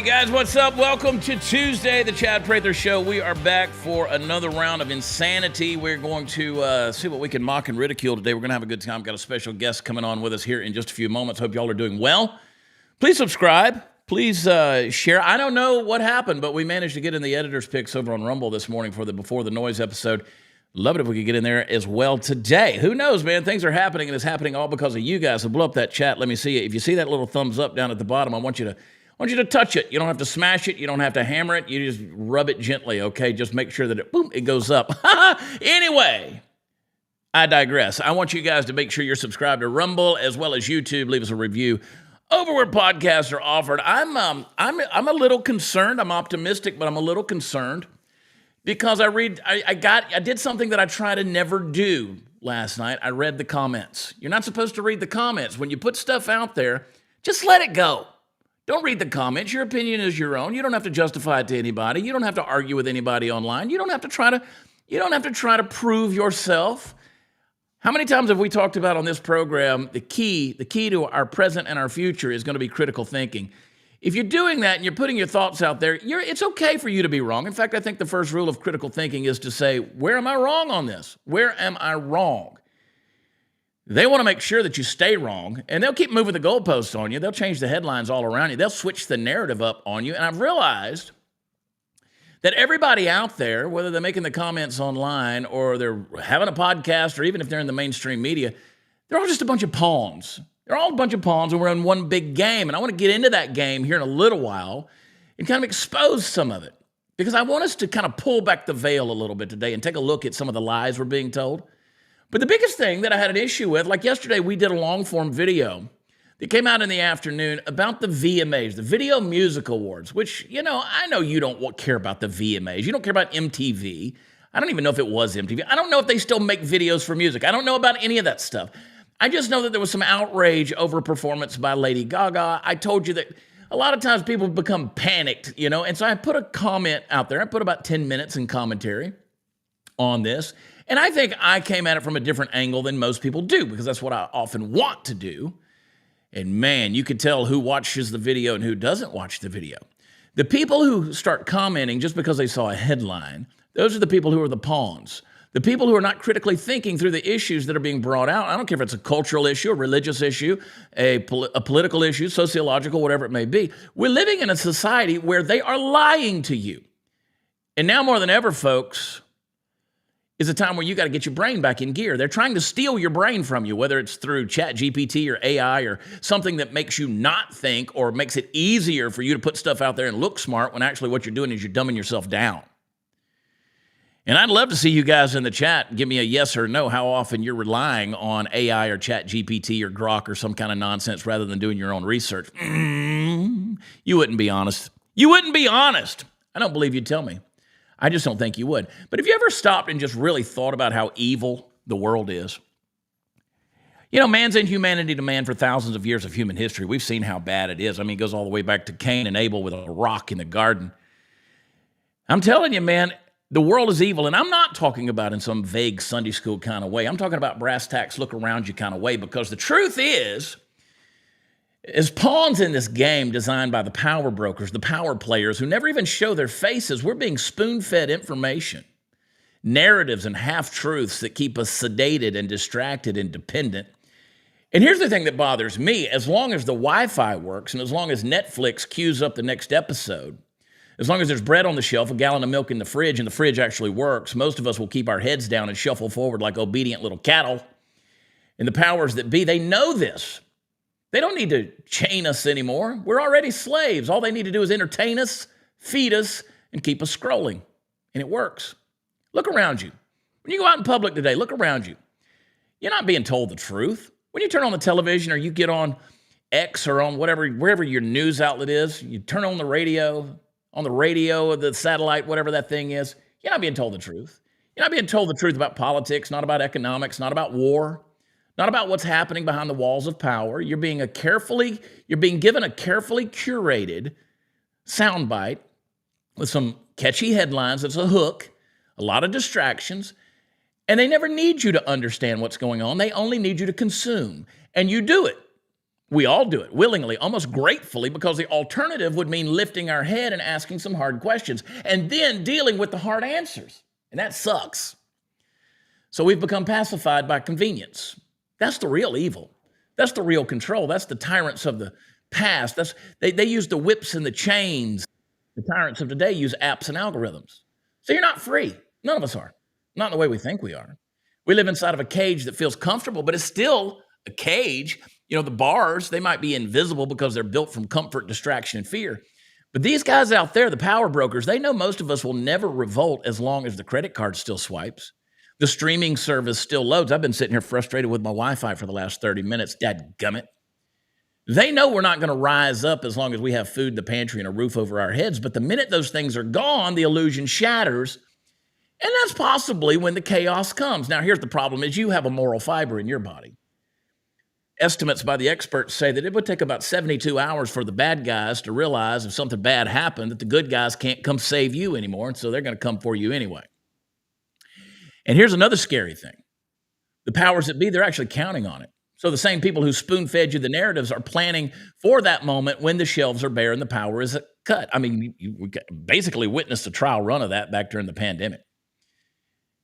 Hey guys, what's up? Welcome to Tuesday, the Chad Prather Show. We are back for another round of insanity. We're going to see what we can mock and ridicule today. We're going to have a good time. Got a special guest coming on with us here in just a few moments. Hope y'all are doing well. Please subscribe. Please share. I don't know what happened, but we managed to get in the editor's picks over on Rumble this morning for the Before the Noise episode. Love it if we could get in there as well today. Who knows, man? Things are happening, and it's happening all because of you guys. So blow up that chat. Let me see it. If you see that little thumbs up down at the bottom, I want you to touch it. You don't have to smash it. You don't have to hammer it. You just rub it gently, okay? Just make sure that it goes up. Anyway, I digress. I want you guys to make sure you're subscribed to Rumble as well as YouTube. Leave us a review over where podcasts are offered. I'm a little concerned. I'm optimistic, but I'm a little concerned because I did something that I try to never do last night. I read the comments. You're not supposed to read the comments. When you put stuff out there, just let it go. Don't read the comments. Your opinion is your own. You don't have to justify it to anybody. You don't have to argue with anybody online. You don't have to try to prove yourself. How many times have we talked about on this program the key to our present and our future is going to be critical thinking. If you're doing that and you're putting your thoughts out there, it's okay for you to be wrong. In fact, I think the first rule of critical thinking is to say, where am I wrong on this? Where am I wrong? They want to make sure that you stay wrong, and they'll keep moving the goalposts on you. They'll change the headlines all around you. They'll switch the narrative up on you. And I've realized that everybody out there, whether they're making the comments online or they're having a podcast or even if they're in the mainstream media, they're all just a bunch of pawns. They're all a bunch of pawns, and we're in one big game. And I want to get into that game here in a little while and kind of expose some of it because I want us to kind of pull back the veil a little bit today and take a look at some of the lies we're being told. But the biggest thing that I had an issue with, like yesterday, we did a long-form video that came out in the afternoon about the VMAs, the Video Music Awards, which, I know you don't care about the VMAs. You don't care about MTV. I don't even know if it was MTV. I don't know if they still make videos for music. I don't know about any of that stuff. I just know that there was some outrage over a performance by Lady Gaga. I told you that a lot of times people become panicked, and so I put a comment out there. I put about 10 minutes in commentary on this. And I think I came at it from a different angle than most people do because that's what I often want to do. And man, you could tell who watches the video and who doesn't watch the video. The people who start commenting just because they saw a headline, those are the people who are the pawns. The people who are not critically thinking through the issues that are being brought out. I don't care if it's a cultural issue, a religious issue, a political issue, sociological, whatever it may be. We're living in a society where they are lying to you. And now more than ever, folks, is a time where you got to get your brain back in gear. They're trying to steal your brain from you, whether it's through Chat GPT or AI or something that makes you not think or makes it easier for you to put stuff out there and look smart when actually what you're doing is you're dumbing yourself down. And I'd love to see you guys in the chat give me a yes or no how often you're relying on AI or Chat GPT or Grok or some kind of nonsense rather than doing your own research. You wouldn't be honest. You wouldn't be honest. I don't believe you'd tell me. I just don't think you would. But have you ever stopped and just really thought about how evil the world is? Man's inhumanity to man for thousands of years of human history. We've seen how bad it is. I mean, it goes all the way back to Cain and Abel with a rock in the garden. I'm telling you, man, the world is evil. And I'm not talking about in some vague Sunday school kind of way. I'm talking about brass tacks, look around you kind of way. Because the truth is, as pawns in this game designed by the power brokers, the power players who never even show their faces, we're being spoon-fed information, narratives and half-truths that keep us sedated and distracted and dependent. And here's the thing that bothers me. As long as the Wi-Fi works and as long as Netflix queues up the next episode, as long as there's bread on the shelf, a gallon of milk in the fridge, and the fridge actually works, most of us will keep our heads down and shuffle forward like obedient little cattle. And the powers that be, they know this. They don't need to chain us anymore. We're already slaves. All they need to do is entertain us, feed us, and keep us scrolling. And it works. Look around you. When you go out in public today, look around you. You're not being told the truth. When you turn on the television or you get on X or on wherever your news outlet is, you turn on the radio or the satellite, whatever that thing is, you're not being told the truth. You're not being told the truth about politics, not about economics, not about war. Not about what's happening behind the walls of power. You're being given a carefully curated soundbite with some catchy headlines. That's a hook, a lot of distractions, and they never need you to understand what's going on. They only need you to consume, and you do it. We all do it willingly, almost gratefully, because the alternative would mean lifting our head and asking some hard questions and then dealing with the hard answers. And that sucks. So we've become pacified by convenience. That's the real evil. That's the real control. That's the tyrants of the past. They use the whips and the chains. The tyrants of today use apps and algorithms. So you're not free. None of us are. Not in the way we think we are. We live inside of a cage that feels comfortable, but it's still a cage. You know, the bars, they might be invisible because they're built from comfort, distraction, and fear. But these guys out there, the power brokers, they know most of us will never revolt as long as the credit card still swipes. The streaming service still loads. I've been sitting here frustrated with my Wi-Fi for the last 30 minutes. Dadgummit. They know we're not going to rise up as long as we have food in the pantry and a roof over our heads. But the minute those things are gone, the illusion shatters. And that's possibly when the chaos comes. Now, here's the problem is you have a moral fiber in your body. Estimates by the experts say that it would take about 72 hours for the bad guys to realize if something bad happened that the good guys can't come save you anymore, and so they're going to come for you anyway. And here's another scary thing. The powers that be, they're actually counting on it. So the same people who spoon-fed you the narratives are planning for that moment when the shelves are bare and the power is cut. I mean, you basically witnessed a trial run of that back during the pandemic.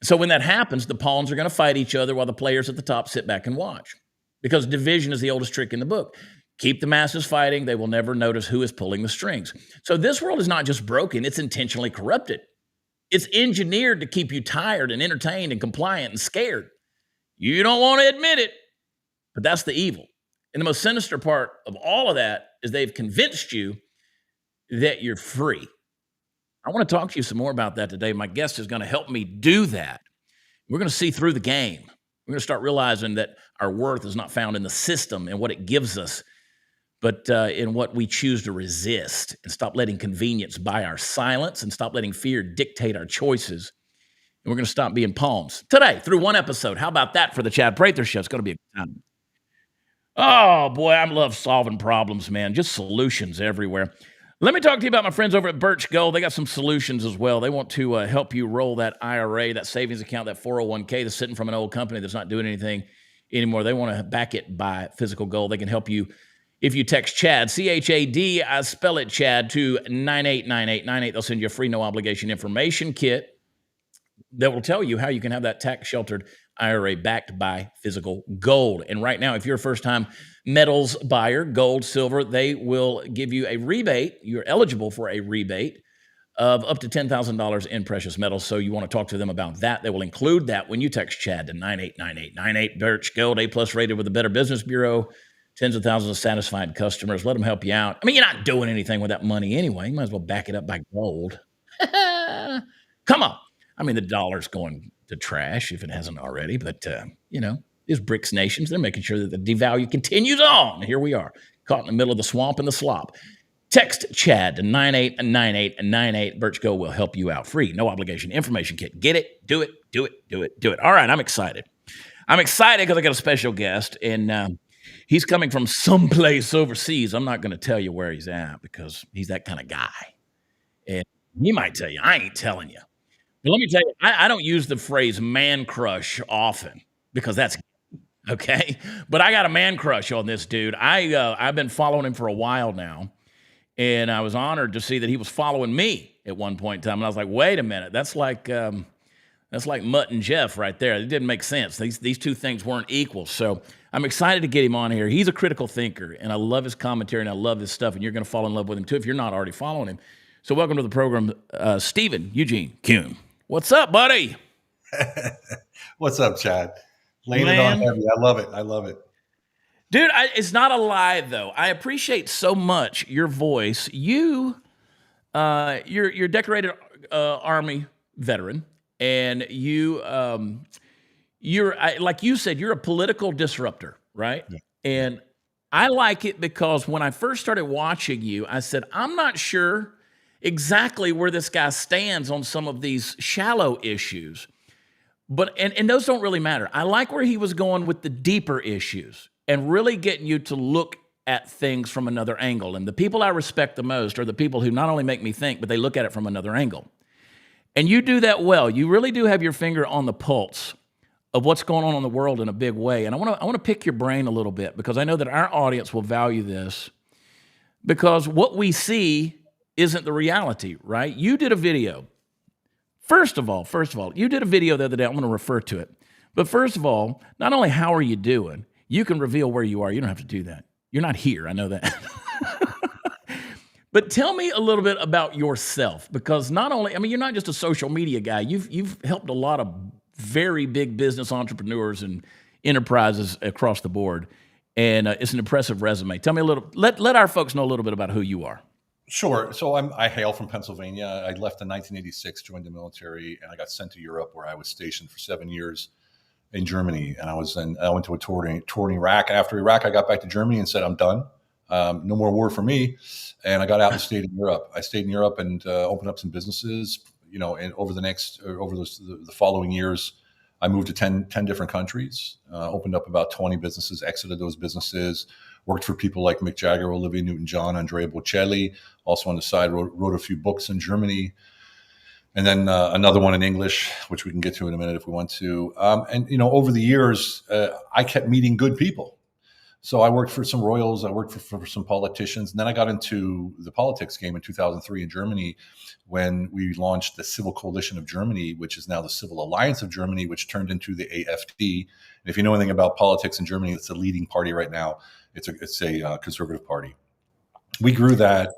So when that happens, the pawns are going to fight each other while the players at the top sit back and watch. Because division is the oldest trick in the book. Keep the masses fighting. They will never notice who is pulling the strings. So this world is not just broken. It's intentionally corrupted. It's engineered to keep you tired and entertained and compliant and scared. You don't want to admit it, but that's the evil. And the most sinister part of all of that is they've convinced you that you're free. I want to talk to you some more about that today. My guest is going to help me do that. We're going to see through the game. We're going to start realizing that our worth is not found in the system and what it gives us, but in what we choose to resist, and stop letting convenience buy our silence and stop letting fear dictate our choices. And we're going to stop being pawns today through one episode. How about that for the Chad Prather Show? It's going to be a good time. Oh, boy, I love solving problems, man. Just solutions everywhere. Let me talk to you about my friends over at Birch Gold. They got some solutions as well. They want to help you roll that IRA, that savings account, that 401k that's sitting from an old company that's not doing anything anymore. They want to back it by physical gold. They can help you if you text Chad, C-H-A-D, I spell it Chad, to 989898. They'll send you a free no obligation information kit that will tell you how you can have that tax-sheltered IRA backed by physical gold. And right now, if you're a first-time metals buyer, gold, silver, they will give you a rebate. You're eligible for a rebate of up to $10,000 in precious metals. So you want to talk to them about that. They will include that when you text Chad to 989898. Birch Gold, A+ rated with the Better Business Bureau. Tens of thousands of satisfied customers. Let them help you out. I mean, you're not doing anything with that money anyway. You might as well back it up by gold. Come on. I mean, the dollar's going to trash if it hasn't already, but, these BRICS nations, they're making sure that the devalue continues on. Here we are, caught in the middle of the swamp and the slop. Text Chad to 989898. Birch Gold will help you out. Free, no obligation information kit. Get it, do it, do it, do it, do it. All right, I'm excited. I'm excited because I got a special guest, and he's coming from someplace overseas. I'm not going to tell you where he's at because he's that kind of guy. And he might tell you. I ain't telling you. But let me tell you, I don't use the phrase man crush often because that's okay. But I got a man crush on this dude. I've been following him for a while now, and I was honored to see that he was following me at one point in time. And I was like, wait a minute, that's like Mutt and Jeff right there. It didn't make sense. These two things weren't equal. So I'm excited to get him on here. He's a critical thinker, and I love his commentary, and I love his stuff, and you're going to fall in love with him too if you're not already following him. So welcome to the program, Stephen Eugene Kuhn. What's up, buddy? What's up, Chad? Laying it on heavy. I love it. I love it. Dude, it's not a lie, though. I appreciate so much your voice. You're a decorated Army veteran, and you're like you said, you're a political disruptor, right? Yeah. And I like it because when I first started watching you, I said, I'm not sure exactly where this guy stands on some of these shallow issues, but and those don't really matter. I like where he was going with the deeper issues and really getting you to look at things from another angle. And the people I respect the most are the people who not only make me think, but they look at it from another angle. And you do that well. You really do have your finger on the pulse of what's going on in the world in a big way. And I want to pick your brain a little bit because I know that our audience will value this because what we see isn't the reality, right? You did a video. First of all, you did a video the other day. I'm going to refer to it. But first of all, not only how are you doing, you can reveal where you are. You don't have to do that. You're not here. I know that. But tell me a little bit about yourself because not only, I mean, you're not just a social media guy. You've helped a lot of very big business entrepreneurs and enterprises across the board. And it's an impressive resume. Tell me a little, let our folks know a little bit about who you are. Sure. So I hail from Pennsylvania. I left in 1986, joined the military, and I got sent to Europe where I was stationed for 7 years in Germany. And I went to a tour in Iraq. After Iraq, I got back to Germany and said, I'm done. No more war for me. And I got out and stayed in Europe. I stayed in Europe and opened up some businesses, and over the following years, I moved to 10 different countries, opened up about 20 businesses, exited those businesses, worked for people like Mick Jagger, Olivia Newton-John, Andrea Bocelli. Also on the side, wrote a few books in Germany. And then another one in English, which we can get to in a minute if we want to. And over the years, I kept meeting good people. So I worked for some royals, I worked for some politicians, and then I got into the politics game in 2003 in Germany when we launched the Civil Coalition of Germany, which is now the Civil Alliance of Germany, which turned into the AfD. And if you know anything about politics in Germany, it's the leading party right now. It's a conservative party. We grew that.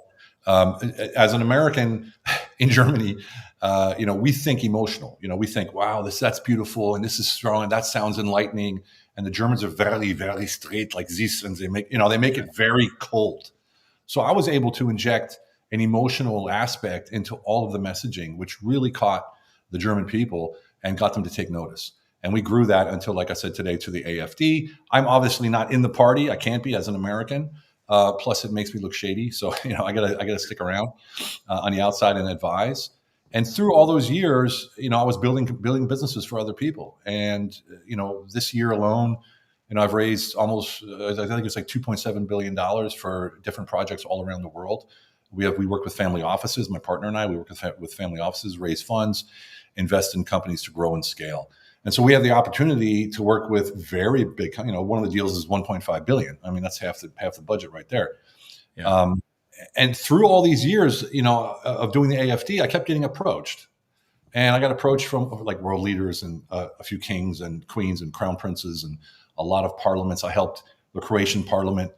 As an American in Germany, we think emotional. We think, wow, that's beautiful, and this is strong, and that sounds enlightening. And the Germans are very, very straight like this, and they make it very cold. So I was able to inject an emotional aspect into all of the messaging, which really caught the German people and got them to take notice. And we grew that until, like I said today, to the AfD. I'm obviously not in the party. I can't be as an American. Plus, it makes me look shady. So I gotta stick around on the outside and advise. And through all those years, I was building businesses for other people. And, this year alone, I've raised almost, I think it's like $2.7 billion for different projects all around the world. We work with family offices. My partner and I, we work with family offices, raise funds, invest in companies to grow and scale. And so we have the opportunity to work with very big, one of the deals is 1.5 billion. I mean, that's half the budget right there. Yeah. And through all these years, of doing the AfD, I kept getting approached. And I got approached from like world leaders and a few kings and queens and crown princes and a lot of parliaments. I helped the Croatian parliament,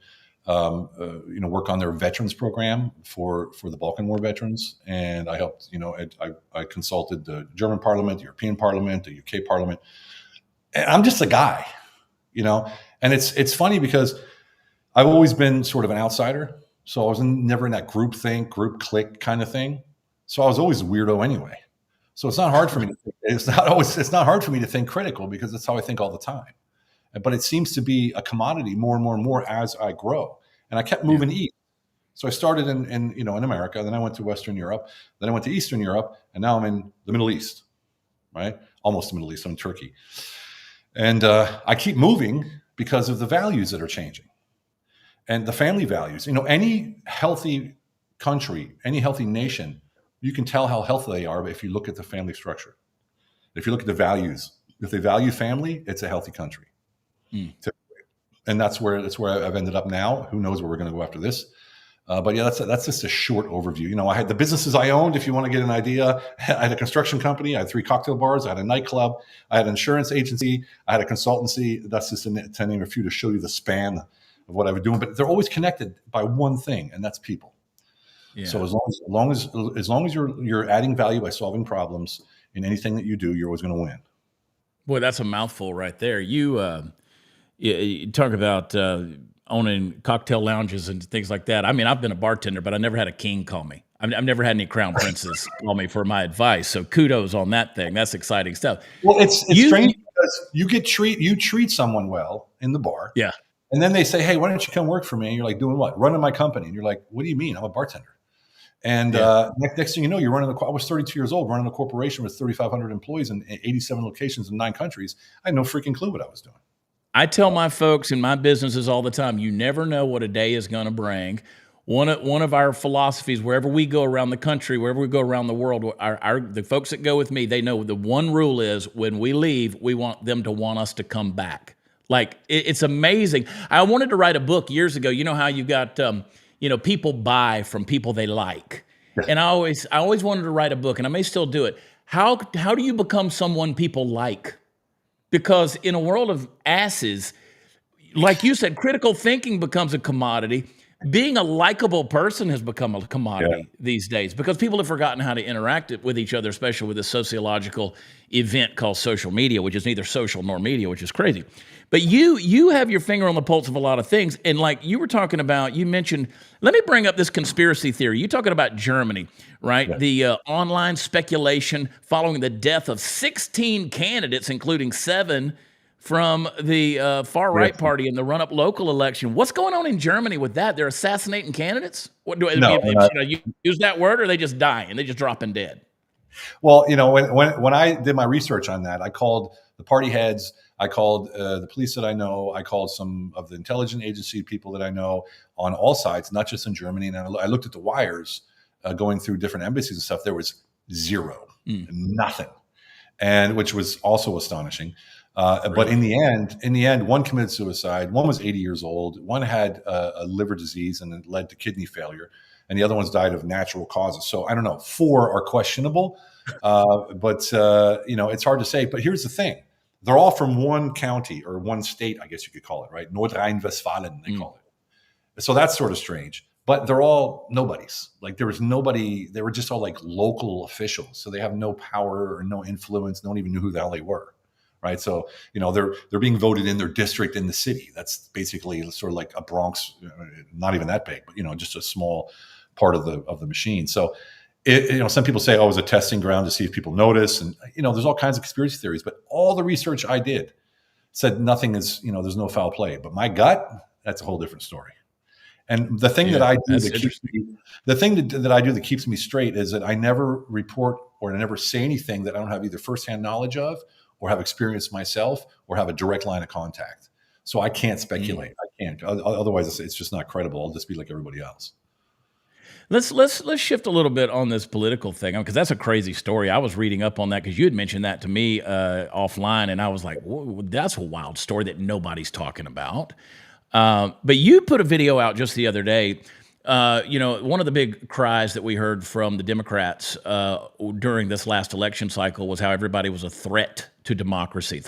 work on their veterans program for the Balkan War veterans. And I helped, I consulted the German parliament, the European parliament, the UK parliament. And I'm just a guy, and it's funny because I've always been sort of an outsider. So I was never in that group clique kind of thing. So I was always a weirdo anyway. So it's not hard for me. It's not hard for me to think critical because that's how I think all the time. But it seems to be a commodity more and more and more as I grow. And I kept moving east. So I started in America, then I went to Western Europe, then I went to Eastern Europe, and now I'm in the Middle East, right? Almost the Middle East. I'm in Turkey. And I keep moving because of the values that are changing. And the family values, any healthy country, any healthy nation, you can tell how healthy they are if you look at the family structure. If you look at the values, if they value family, it's a healthy country. And that's where I've ended up now. Who knows where we're going to go after this? But yeah, that's just a short overview. I had the businesses I owned, if you want to get an idea. I had a construction company. I had 3 cocktail bars. I had a nightclub. I had an insurance agency. I had a consultancy. That's just to name a few to show you the span of what I was doing. But they're always connected by one thing, and that's people. Yeah. So as long as you're adding value by solving problems in anything that you do, you're always going to win. Boy, that's a mouthful right there. You talk about owning cocktail lounges and things like that. I mean, I've been a bartender, but I never had a king call me. I've never had any crown princes call me for my advice. So kudos on that thing. That's exciting stuff. Well, it's strange because you treat someone well in the bar. Yeah. And then they say, hey, why don't you come work for me? And you're like, doing what? Running my company. And you're like, what do you mean? I'm a bartender. And next thing you know, you're running I was 32 years old, running a corporation with 3,500 employees in 87 locations in 9 countries. I had no freaking clue what I was doing. I tell my folks in my businesses all the time, you never know what a day is going to bring. one of our philosophies, wherever we go around the country, wherever we go around the world, the folks that go with me, they know the one rule is when we leave, we want them to want us to come back. Like it's amazing. I wanted to write a book years ago. You know how you got people buy from people they like, and I always wanted to write a book, and I may still do it. How do you become someone people like? Because in a world of asses, like you said, critical thinking becomes a commodity. Being a likable person has become a commodity these days because people have forgotten how to interact with each other, especially with this sociological event called social media, which is neither social nor media, which is crazy. But you have your finger on the pulse of a lot of things. And like you were talking about, you mentioned, let me bring up this conspiracy theory. You're talking about Germany, right? Yeah. The online speculation following the death of 16 candidates, including 7 from the far-right party in the run-up local election. What's going on in Germany with that? They're assassinating candidates? Should I use that word, or are they just dying? They just dropping dead? Well, when I did my research on that, I called the party heads, I called the police that I know, I called some of the intelligence agency people that I know on all sides, not just in Germany. And I looked at the wires going through different embassies and stuff. There was zero, nothing, and which was also astonishing. But in the end, one committed suicide. One was 80 years old. One had a liver disease and it led to kidney failure. And the other ones died of natural causes. So I don't know. 4 are questionable, but it's hard to say. But here's the thing: they're all from one county or one state, I guess you could call it, right? Nordrhein-Westfalen, they call it. So that's sort of strange. But they're all nobodies. Like there was nobody. They were just all like local officials. So they have no power or no influence. No one even knew who the hell they were. Right. So, they're being voted in their district in the city. That's basically sort of like a Bronx, not even that big, but, just a small part of the machine. So, some people say, it's a testing ground to see if people notice. And, there's all kinds of conspiracy theories. But all the research I did said nothing is, there's no foul play. But my gut, that's a whole different story. And the thing that I do that keeps me straight is that I never report or I never say anything that I don't have either firsthand knowledge of, or have experienced myself, or have a direct line of contact. So I can't speculate. I can't. Otherwise, it's just not credible. I'll just be like everybody else. Let's shift a little bit on this political thing, because that's a crazy story. I was reading up on that because you had mentioned that to me offline, and I was like, whoa, that's a wild story that nobody's talking about. But you put a video out just the other day. One of the big cries that we heard from the Democrats during this last election cycle was how everybody was a threat to democracy.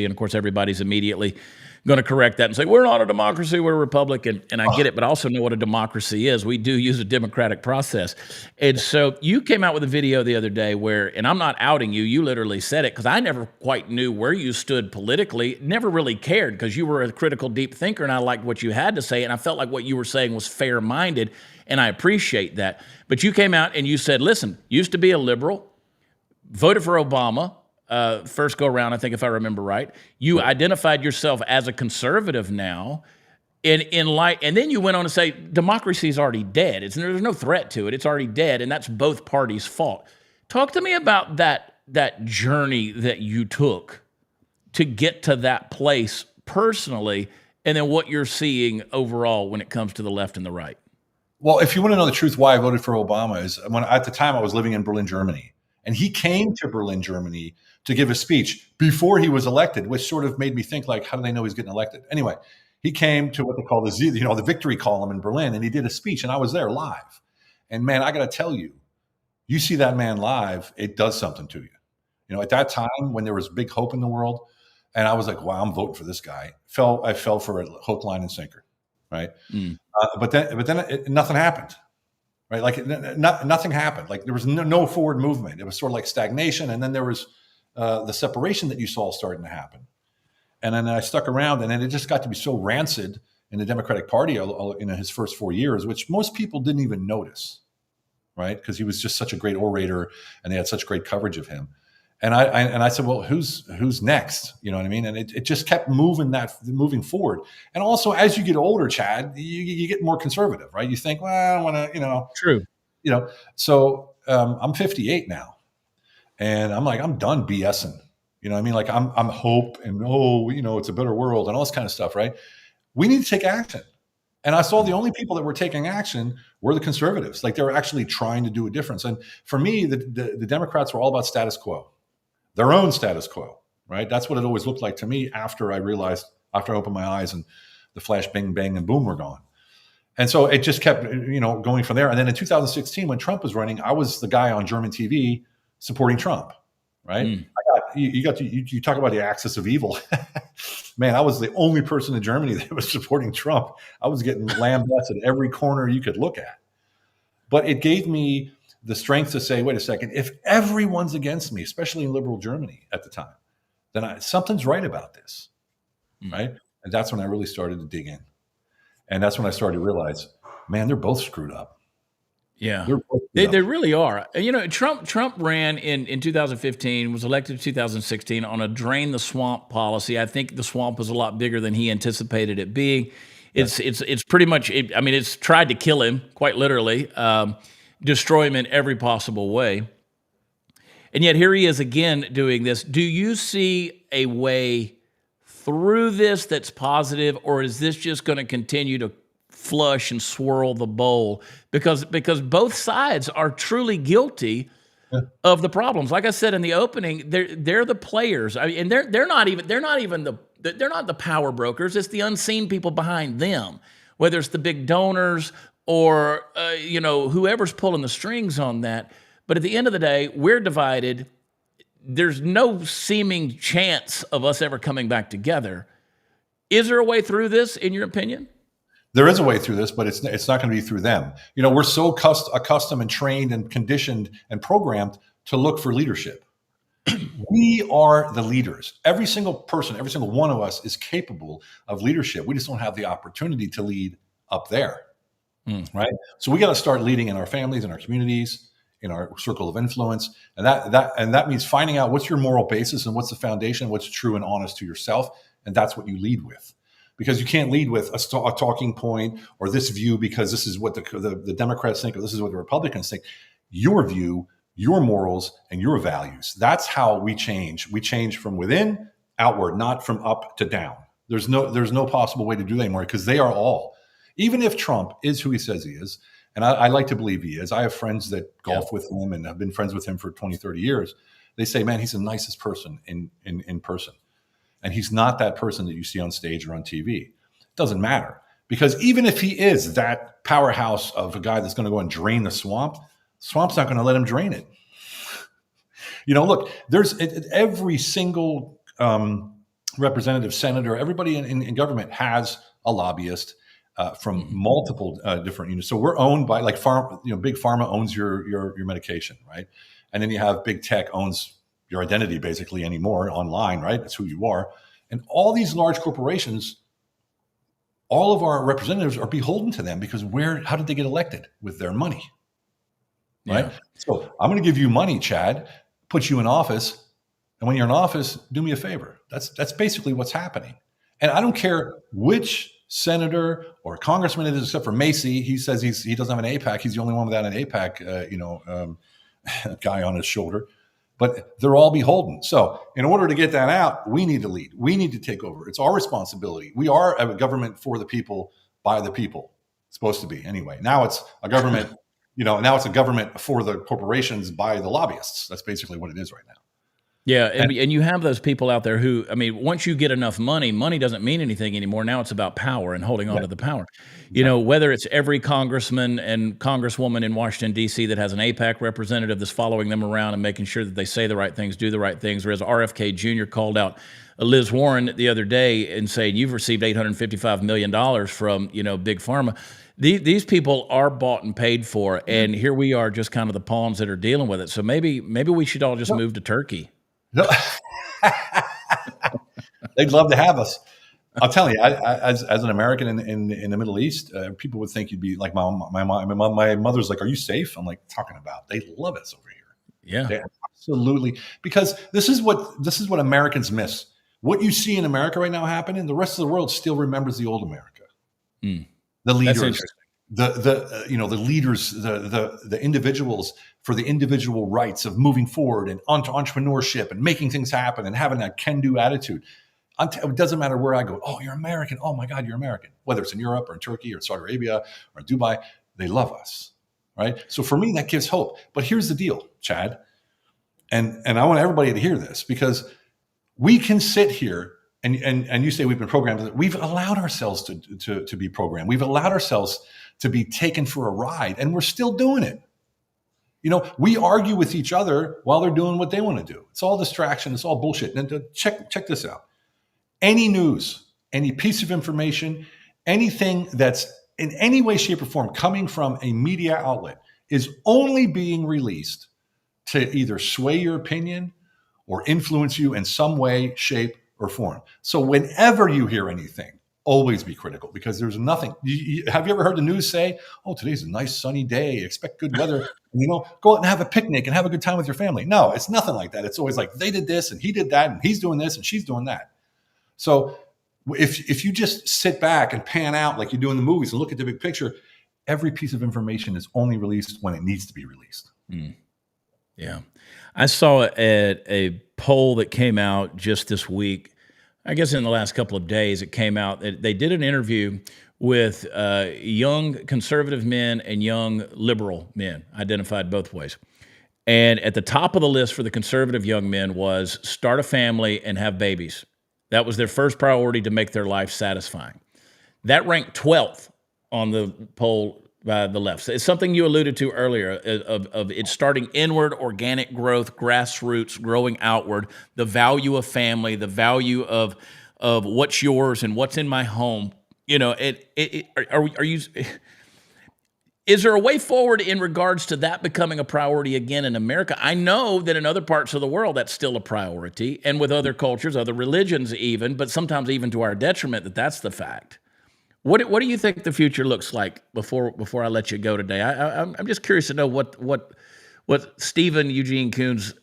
And of course, everybody's immediately going to correct that and say, we're not a democracy, we're a republic. And I get it, but I also know what a democracy is. We do use a democratic process. And so you came out with a video the other day where, and I'm not outing you, you literally said it, because I never quite knew where you stood politically, never really cared, because you were a critical, deep thinker, and I liked what you had to say, and I felt like what you were saying was fair-minded, and I appreciate that. But you came out and you said, listen, used to be a liberal, voted for Obama, first go around, I think, if I remember right. You identified yourself as a conservative now, and then you went on to say democracy is already dead. There's no threat to it. It's already dead, and that's both parties' fault. Talk to me about that journey that you took to get to that place personally, and then what you're seeing overall when it comes to the left and the right. Well, if you want to know the truth, why I voted for Obama is at the time I was living in Berlin, Germany, and he came to Berlin, Germany to give a speech before he was elected, which sort of made me think, like, how do they know he's getting elected? Anyway, he came to what they call the victory column in Berlin, and he did a speech, and I was there live. And man, I got to tell you, you see that man live, it does something to you. At that time when there was big hope in the world, and I was like, wow, I'm voting for this guy. I fell for a hook, line, and sinker, right? But then nothing happened. Right, like nothing happened. Like there was no forward movement. It was sort of like stagnation, and then there was the separation that you saw starting to happen. And then I stuck around, and then it just got to be so rancid in the Democratic Party in his first 4 years, which most people didn't even notice, right? Because he was just such a great orator, and they had such great coverage of him. And I said, well, who's next? You know what I mean? And it just kept moving forward. And also, as you get older, Chad, you get more conservative, right? You think, well, I want to, True. So I'm 58 now, and I'm like, I'm done BSing. You know what I mean? Like I'm hope and it's a better world and all this kind of stuff, right? We need to take action. And I saw the only people that were taking action were the conservatives. Like they were actually trying to do a difference. And for me, the Democrats were all about status quo, their own status quo, right? That's what it always looked like to me after I opened my eyes and the flash, bang, bang, and boom were gone. And so it just kept, going from there. And then in 2016, when Trump was running, I was the guy on German TV supporting Trump, right? You talk about the axis of evil. Man, I was the only person in Germany that was supporting Trump. I was getting lambasted at every corner you could look at. But it gave me the strength to say, wait a second, if everyone's against me, especially in liberal Germany at the time, then something's right about this, right? And that's when I really started to dig in. And that's when I started to realize, man, they're both screwed up. Yeah, they really are. Trump ran in 2015, was elected in 2016 on a drain the swamp policy. I think the swamp was a lot bigger than he anticipated it being. It's pretty much. It's tried to kill him, quite literally, destroy him in every possible way. And yet here he is again doing this. Do you see a way through this that's positive, or is this just going to continue to flush and swirl the bowl? Because both sides are truly guilty of the problems. Like I said in the opening, they're the players. And they're not the power brokers. It's the unseen people behind them, whether it's the big donors or whoever's pulling the strings on that. But at the end of the day, we're divided. There's no seeming chance of us ever coming back together. Is there a way through this, in your opinion? There is a way through this, but it's not going to be through them. We're so accustomed and trained and conditioned and programmed to look for leadership. We are the leaders. Every single person, every single one of us is capable of leadership. We just don't have the opportunity to lead up there, right? So we got to start leading in our families, in our communities, in our circle of influence. And that means finding out what's your moral basis and what's the foundation, what's true and honest to yourself. And that's what you lead with. Because you can't lead with a talking point or this view because this is what the Democrats think or this is what the Republicans think. Your view, your morals, and your values. That's how we change. We change from within outward, not from up to down. There's no possible way to do that anymore because they are all. Even if Trump is who he says he is, and I like to believe he is. I have friends that golf with him and have been friends with him for 20, 30 years. They say, man, he's the nicest person in person. And he's not that person that you see on stage or on TV. It doesn't matter. Because even if he is that powerhouse of a guy that's going to go and drain the swamp's not going to let him drain it. Look, there's every single representative, senator, everybody in government has a lobbyist from multiple different units. So we're owned by big pharma owns your medication, right? And then you have big tech owns your identity basically anymore online, right? That's who you are. And all these large corporations, all of our representatives are beholden to them because how did they get elected? With their money, right? Yeah. So I'm going to give you money, Chad, put you in office. And when you're in office, do me a favor. That's basically what's happening. And I don't care which senator or congressman it is, except for Macy. He says he doesn't have an AIPAC. He's the only one without an AIPAC, guy on his shoulder. But they're all beholden. So in order to get that out, we need to lead. We need to take over. It's our responsibility. We are a government for the people, by the people. It's supposed to be anyway. Now it's a government, now it's a government for the corporations by the lobbyists. That's basically what it is right now. Yeah, and you have those people out there who, once you get enough money doesn't mean anything anymore. Now it's about power and holding on to the power. Whether it's every congressman and congresswoman in Washington, D.C. that has an AIPAC representative that's following them around and making sure that they say the right things, do the right things, or as RFK Jr. called out Liz Warren the other day and saying, you've received $855 million from, Big Pharma. These people are bought and paid for, and here we are just kind of the pawns that are dealing with it. So maybe we should all just move to Turkey. No. They'd love to have us. I'll tell you, as an American in the Middle East, people would think you'd be like my mother's like, "Are you safe?" I'm like, talking about. They love us over here. Yeah, they absolutely. Because this is what Americans miss. What you see in America right now happening, the rest of the world still remembers the old America. The leaders, the leaders, the individuals for the individual rights of moving forward and onto entrepreneurship and making things happen and having that can-do attitude. It doesn't matter where I go. Oh, you're American. Oh my God, you're American. Whether it's in Europe or in Turkey or Saudi Arabia or in Dubai, they love us, right? So for me, that gives hope. But here's the deal, Chad, and I want everybody to hear this, because we can sit here and you say we've been programmed. We've allowed ourselves to be programmed. We've allowed ourselves to be taken for a ride, and we're still doing it. We argue with each other while they're doing what they want to do. It's all distraction. It's all bullshit. And check this out. Any news, any piece of information, anything that's in any way, shape, or form coming from a media outlet is only being released to either sway your opinion or influence you in some way, shape, or form. So whenever you hear anything, always be critical, because there's nothing. Have you ever heard the news say, oh, today's a nice sunny day, expect good weather, go out and have a picnic and have a good time with your family? No, it's nothing like that. It's always like, they did this and he did that and he's doing this and she's doing that. So if you just sit back and pan out like you do in the movies and look at the big picture, every piece of information is only released when it needs to be released. Yeah. I saw a poll that came out just this week. I guess in the last couple of days, it came out that they did an interview with young conservative men and young liberal men, identified both ways. And at the top of the list for the conservative young men was start a family and have babies. That was their first priority to make their life satisfying. That ranked 12th on the poll by the left. It's something you alluded to earlier of it starting inward, organic growth, grassroots, growing outward, the value of family, the value of what's yours and what's in my home. Is there a way forward in regards to that becoming a priority again in America? I know that in other parts of the world, that's still a priority, and with other cultures, other religions even, but sometimes even to our detriment, that's the fact. What do you think the future looks like before I let you go today? I'm just curious to know what Stephen Eugene Kuhn's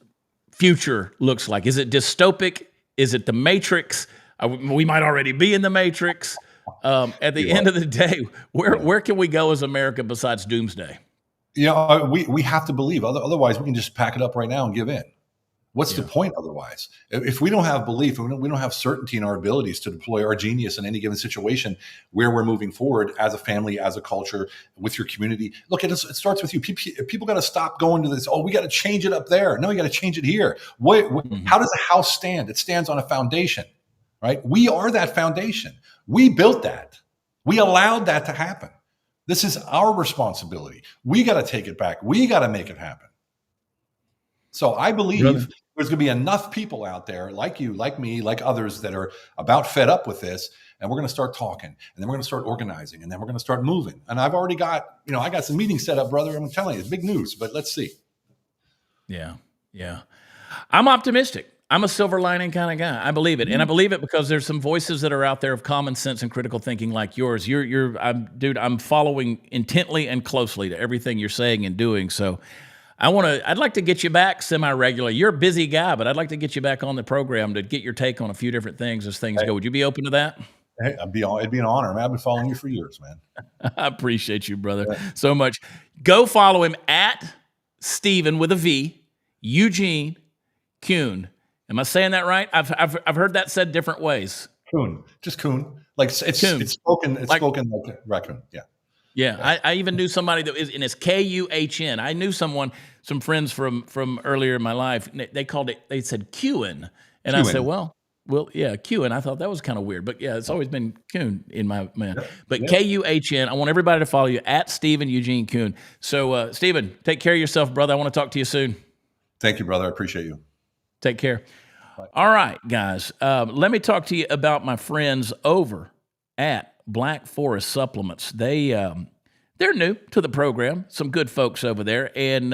future looks like. Is it dystopic? Is it the Matrix? We might already be in the Matrix. At the end of the day, where can we go as America besides doomsday? We have to believe. Otherwise, we can just pack it up right now and give in. What's the point otherwise? If we don't have belief, we don't have certainty in our abilities to deploy our genius in any given situation where we're moving forward as a family, as a culture, with your community. Look, it starts with you. People got to stop going to this. Oh, we got to change it up there. No, you got to change it here. How does a house stand? It stands on a foundation, right? We are that foundation. We built that. We allowed that to happen. This is our responsibility. We got to take it back. We got to make it happen. So I believe there's going to be enough people out there like you, like me, like others that are about fed up with this. And we're going to start talking, and then we're going to start organizing, and then we're going to start moving. And I've already got, I got some meetings set up, brother. I'm telling you, it's big news, but let's see. Yeah. I'm optimistic. I'm a silver lining kind of guy. I believe it. And I believe it because there's some voices that are out there of common sense and critical thinking like yours. I'm following intently and closely to everything you're saying and doing. So I'd like to get you back semi-regularly. You're a busy guy, but I'd like to get you back on the program to get your take on a few different things as things go. Would you be open to that? Hey, it'd be an honor, man. I've been following you for years, man. I appreciate you, brother, so much. Go follow him at Stephen with a V, Eugene Kuhn. Am I saying that right? I've heard that said different ways. Kuhn, just Kuhn. Like it's spoken like raccoon. Yeah. Yeah, I even knew somebody that is, and it's Kuhn. I knew some friends from earlier in my life. They said Kuhn, and I said, well, yeah, Kuhn. I thought that was kind of weird, but yeah, it's always been Kuhn in my man. Yeah. But Kuhn. I want everybody to follow you at Stephen Eugene Kuhn. So, Stephen, take care of yourself, brother. I want to talk to you soon. Thank you, brother. I appreciate you. Take care. Bye. All right, guys. Let me talk to you about my friends over at Black Forest Supplements. They're new to the program. Some good folks over there, and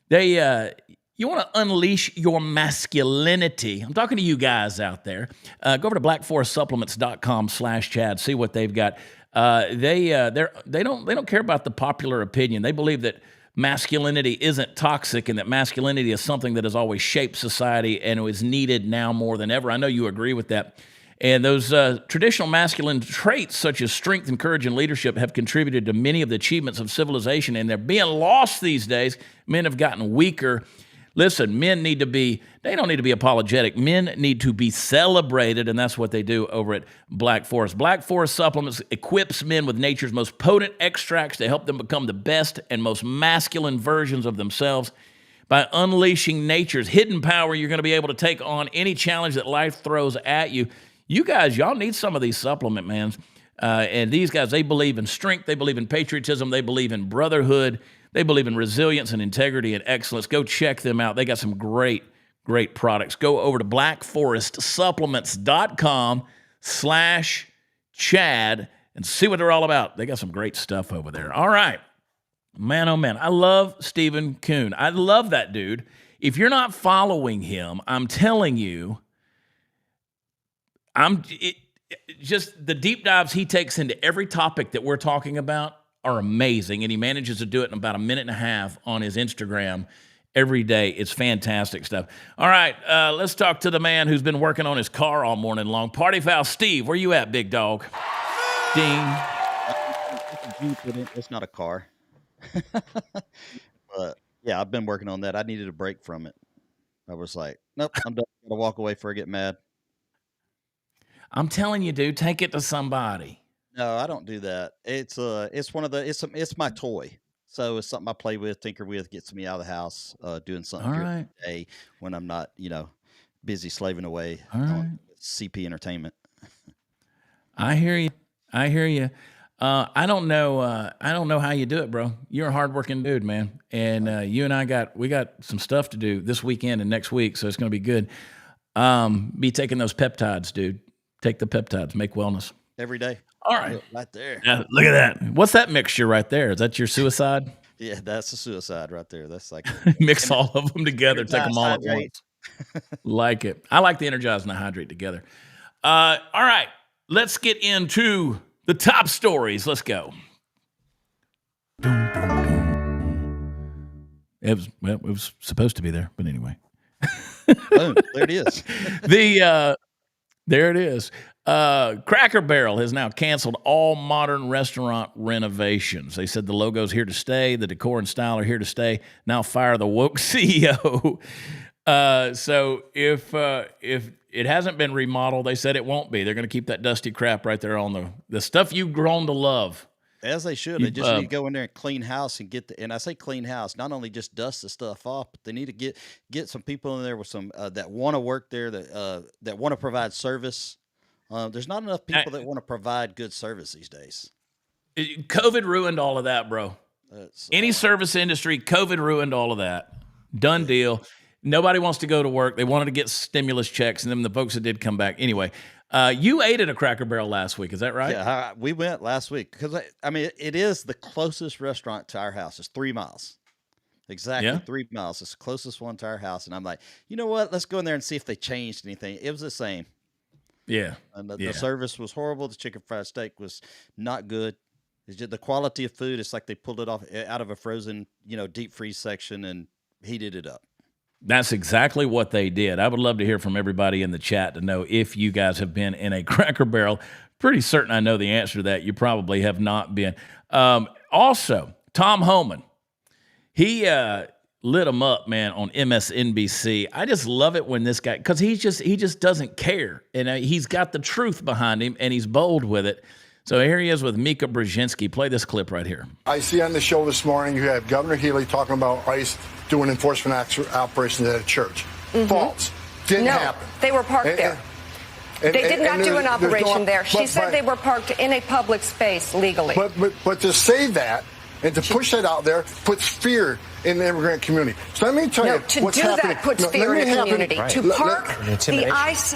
you want to unleash your masculinity. I'm talking to you guys out there. Go over to blackforestsupplements.com/Chad. See what they've got. They don't care about the popular opinion. They believe that masculinity isn't toxic and that masculinity is something that has always shaped society and is needed now more than ever. I know you agree with that. And those traditional masculine traits, such as strength and courage and leadership, have contributed to many of the achievements of civilization, and they're being lost these days. Men have gotten weaker. Listen, they don't need to be apologetic. Men need to be celebrated, and that's what they do over at Black Forest. Black Forest Supplements equips men with nature's most potent extracts to help them become the best and most masculine versions of themselves. By unleashing nature's hidden power, you're going to be able to take on any challenge that life throws at you. You guys, y'all need some of these supplement, man. And these guys, they believe in strength. They believe in patriotism. They believe in brotherhood. They believe in resilience and integrity and excellence. Go check them out. They got some great products. Go over to blackforestsupplements.com/Chad and see what they're all about. They got some great stuff over there. All right. Man, oh man, I love Stephen Kuhn. I love that dude. If you're not following him, I'm telling you, just the deep dives he takes into every topic that we're talking about are amazing, and he manages to do it in about a minute and a half on his Instagram every day. It's fantastic stuff. All right, let's talk to the man who's been working on his car all morning long. Party Foul Steve, where you at, big dog? Ding. It's not a car. But yeah, I've been working on that. I needed a break from it. I was like, nope, I'm done. I'm gonna walk away before I get mad. I'm telling you, dude, take it to somebody. No, I don't do that. It's my toy. So it's something I play with, tinker with, gets me out of the house, doing something during the day when I'm not, busy slaving away on CP entertainment. I hear you. I don't know how you do it, bro. You're a hardworking dude, man. And you and I we got some stuff to do this weekend and next week, so it's going to be good. Be taking those peptides, dude. Take the peptides. Make wellness every day. All right, right there. Look at that. What's that mixture right there? Is that your suicide? Yeah, that's a suicide right there. That's like mix all of them together. Take them all at once. Like it. I like the Energize and the Hydrate together. All right, let's get into the top stories. Let's go. It was supposed to be there, but anyway. Boom, there it is. There it is. Cracker Barrel has now canceled all modern restaurant renovations. They said the logo's here to stay, the decor and style are here to stay. Now fire the woke CEO. So if it hasn't been remodeled, they said it won't be. They're going to keep that dusty crap right there on the stuff you've grown to love. As they should. They just need to go in there and clean house and and I say clean house, not only just dust the stuff off, but they need to get some people in there with some that want to work there, that want to provide service. There's not enough people that want to provide good service these days. COVID ruined all of that, bro. Any service industry, COVID ruined all of that. Done deal. Nobody wants to go to work. They wanted to get stimulus checks, and then the folks that did come back. Anyway, you ate at a Cracker Barrel last week. Is that right? Yeah, we went last week because, it is the closest restaurant to our house. It's 3 miles. Exactly 3 miles. It's the closest one to our house. And I'm like, you know what? Let's go in there and see if they changed anything. It was the same. Yeah. And the service was horrible. The chicken fried steak was not good. It's just the quality of food. It's like they pulled it off out of a frozen, deep freeze section and heated it up. That's exactly what they did. I would love to hear from everybody in the chat to know if you guys have been in a Cracker Barrel. Pretty certain I know the answer to that. You probably have not been. Also, Tom Homan, he lit him up, man, on MSNBC. I just love it when this guy, because he just doesn't care. And he's got the truth behind him, and he's bold with it. So here he is with Mika Brzezinski. Play this clip right here. I see on the show this morning you have Governor Healy talking about ICE doing enforcement operations at a church. Mm-hmm. False. Didn't happen. They were parked there. They did not do an operation there. She said they were parked in a public space legally. But to say that and to push that out there puts fear in the immigrant community. So let me tell you what's happening. To do that puts fear in the community. Right. To park the ICE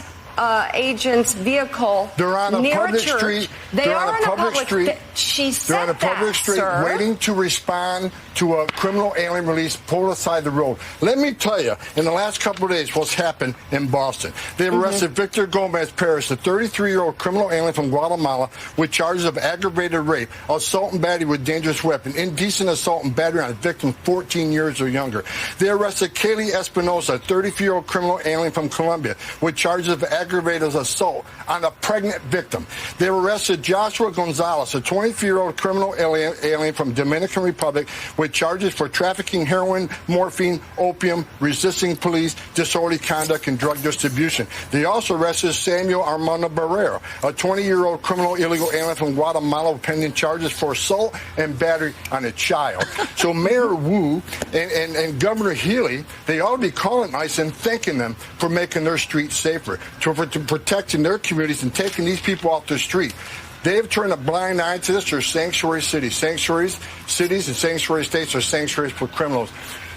agent's vehicle they're on a public street. They are on a public street. She said they're on a public street waiting to respond to a criminal alien release pulled aside the road. Let me tell you, in the last couple of days, what's happened in Boston. They arrested Victor Gomez Perez, a 33-year-old criminal alien from Guatemala, with charges of aggravated rape, assault and battery with dangerous weapon, indecent assault and battery on a victim 14 years or younger. They arrested Kaylee Espinosa, a 34-year-old criminal alien from Colombia, with charges of aggravated aggravated assault on a pregnant victim. They arrested Joshua Gonzalez, a 23-year-old criminal alien from Dominican Republic, with charges for trafficking heroin, morphine, opium, resisting police, disorderly conduct, and drug distribution. They also arrested Samuel Armando Barrera, a 20-year-old criminal illegal alien from Guatemala, pending charges for assault and battery on a child. So Mayor Wu and Governor Healy, they ought to be calling ICE and thanking them for making their streets safer, for protecting their communities and taking these people off the street. They've turned a blind eye to this. They're sanctuary cities. Sanctuaries, cities and sanctuary states are sanctuaries for criminals.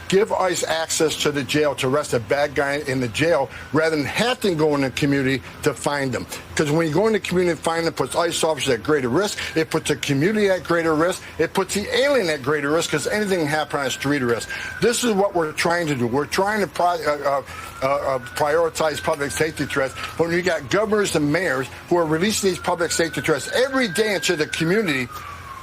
Give ICE access to the jail to arrest a bad guy in the jail rather than have to go in the community to find them. Because when you go in the community and find them, it puts ICE officers at greater risk. It puts the community at greater risk. It puts the alien at greater risk because anything can happen on a street arrest. This is what we're trying to do. We're trying to prioritize public safety threats. But when you got governors and mayors who are releasing these public safety threats every day into the community,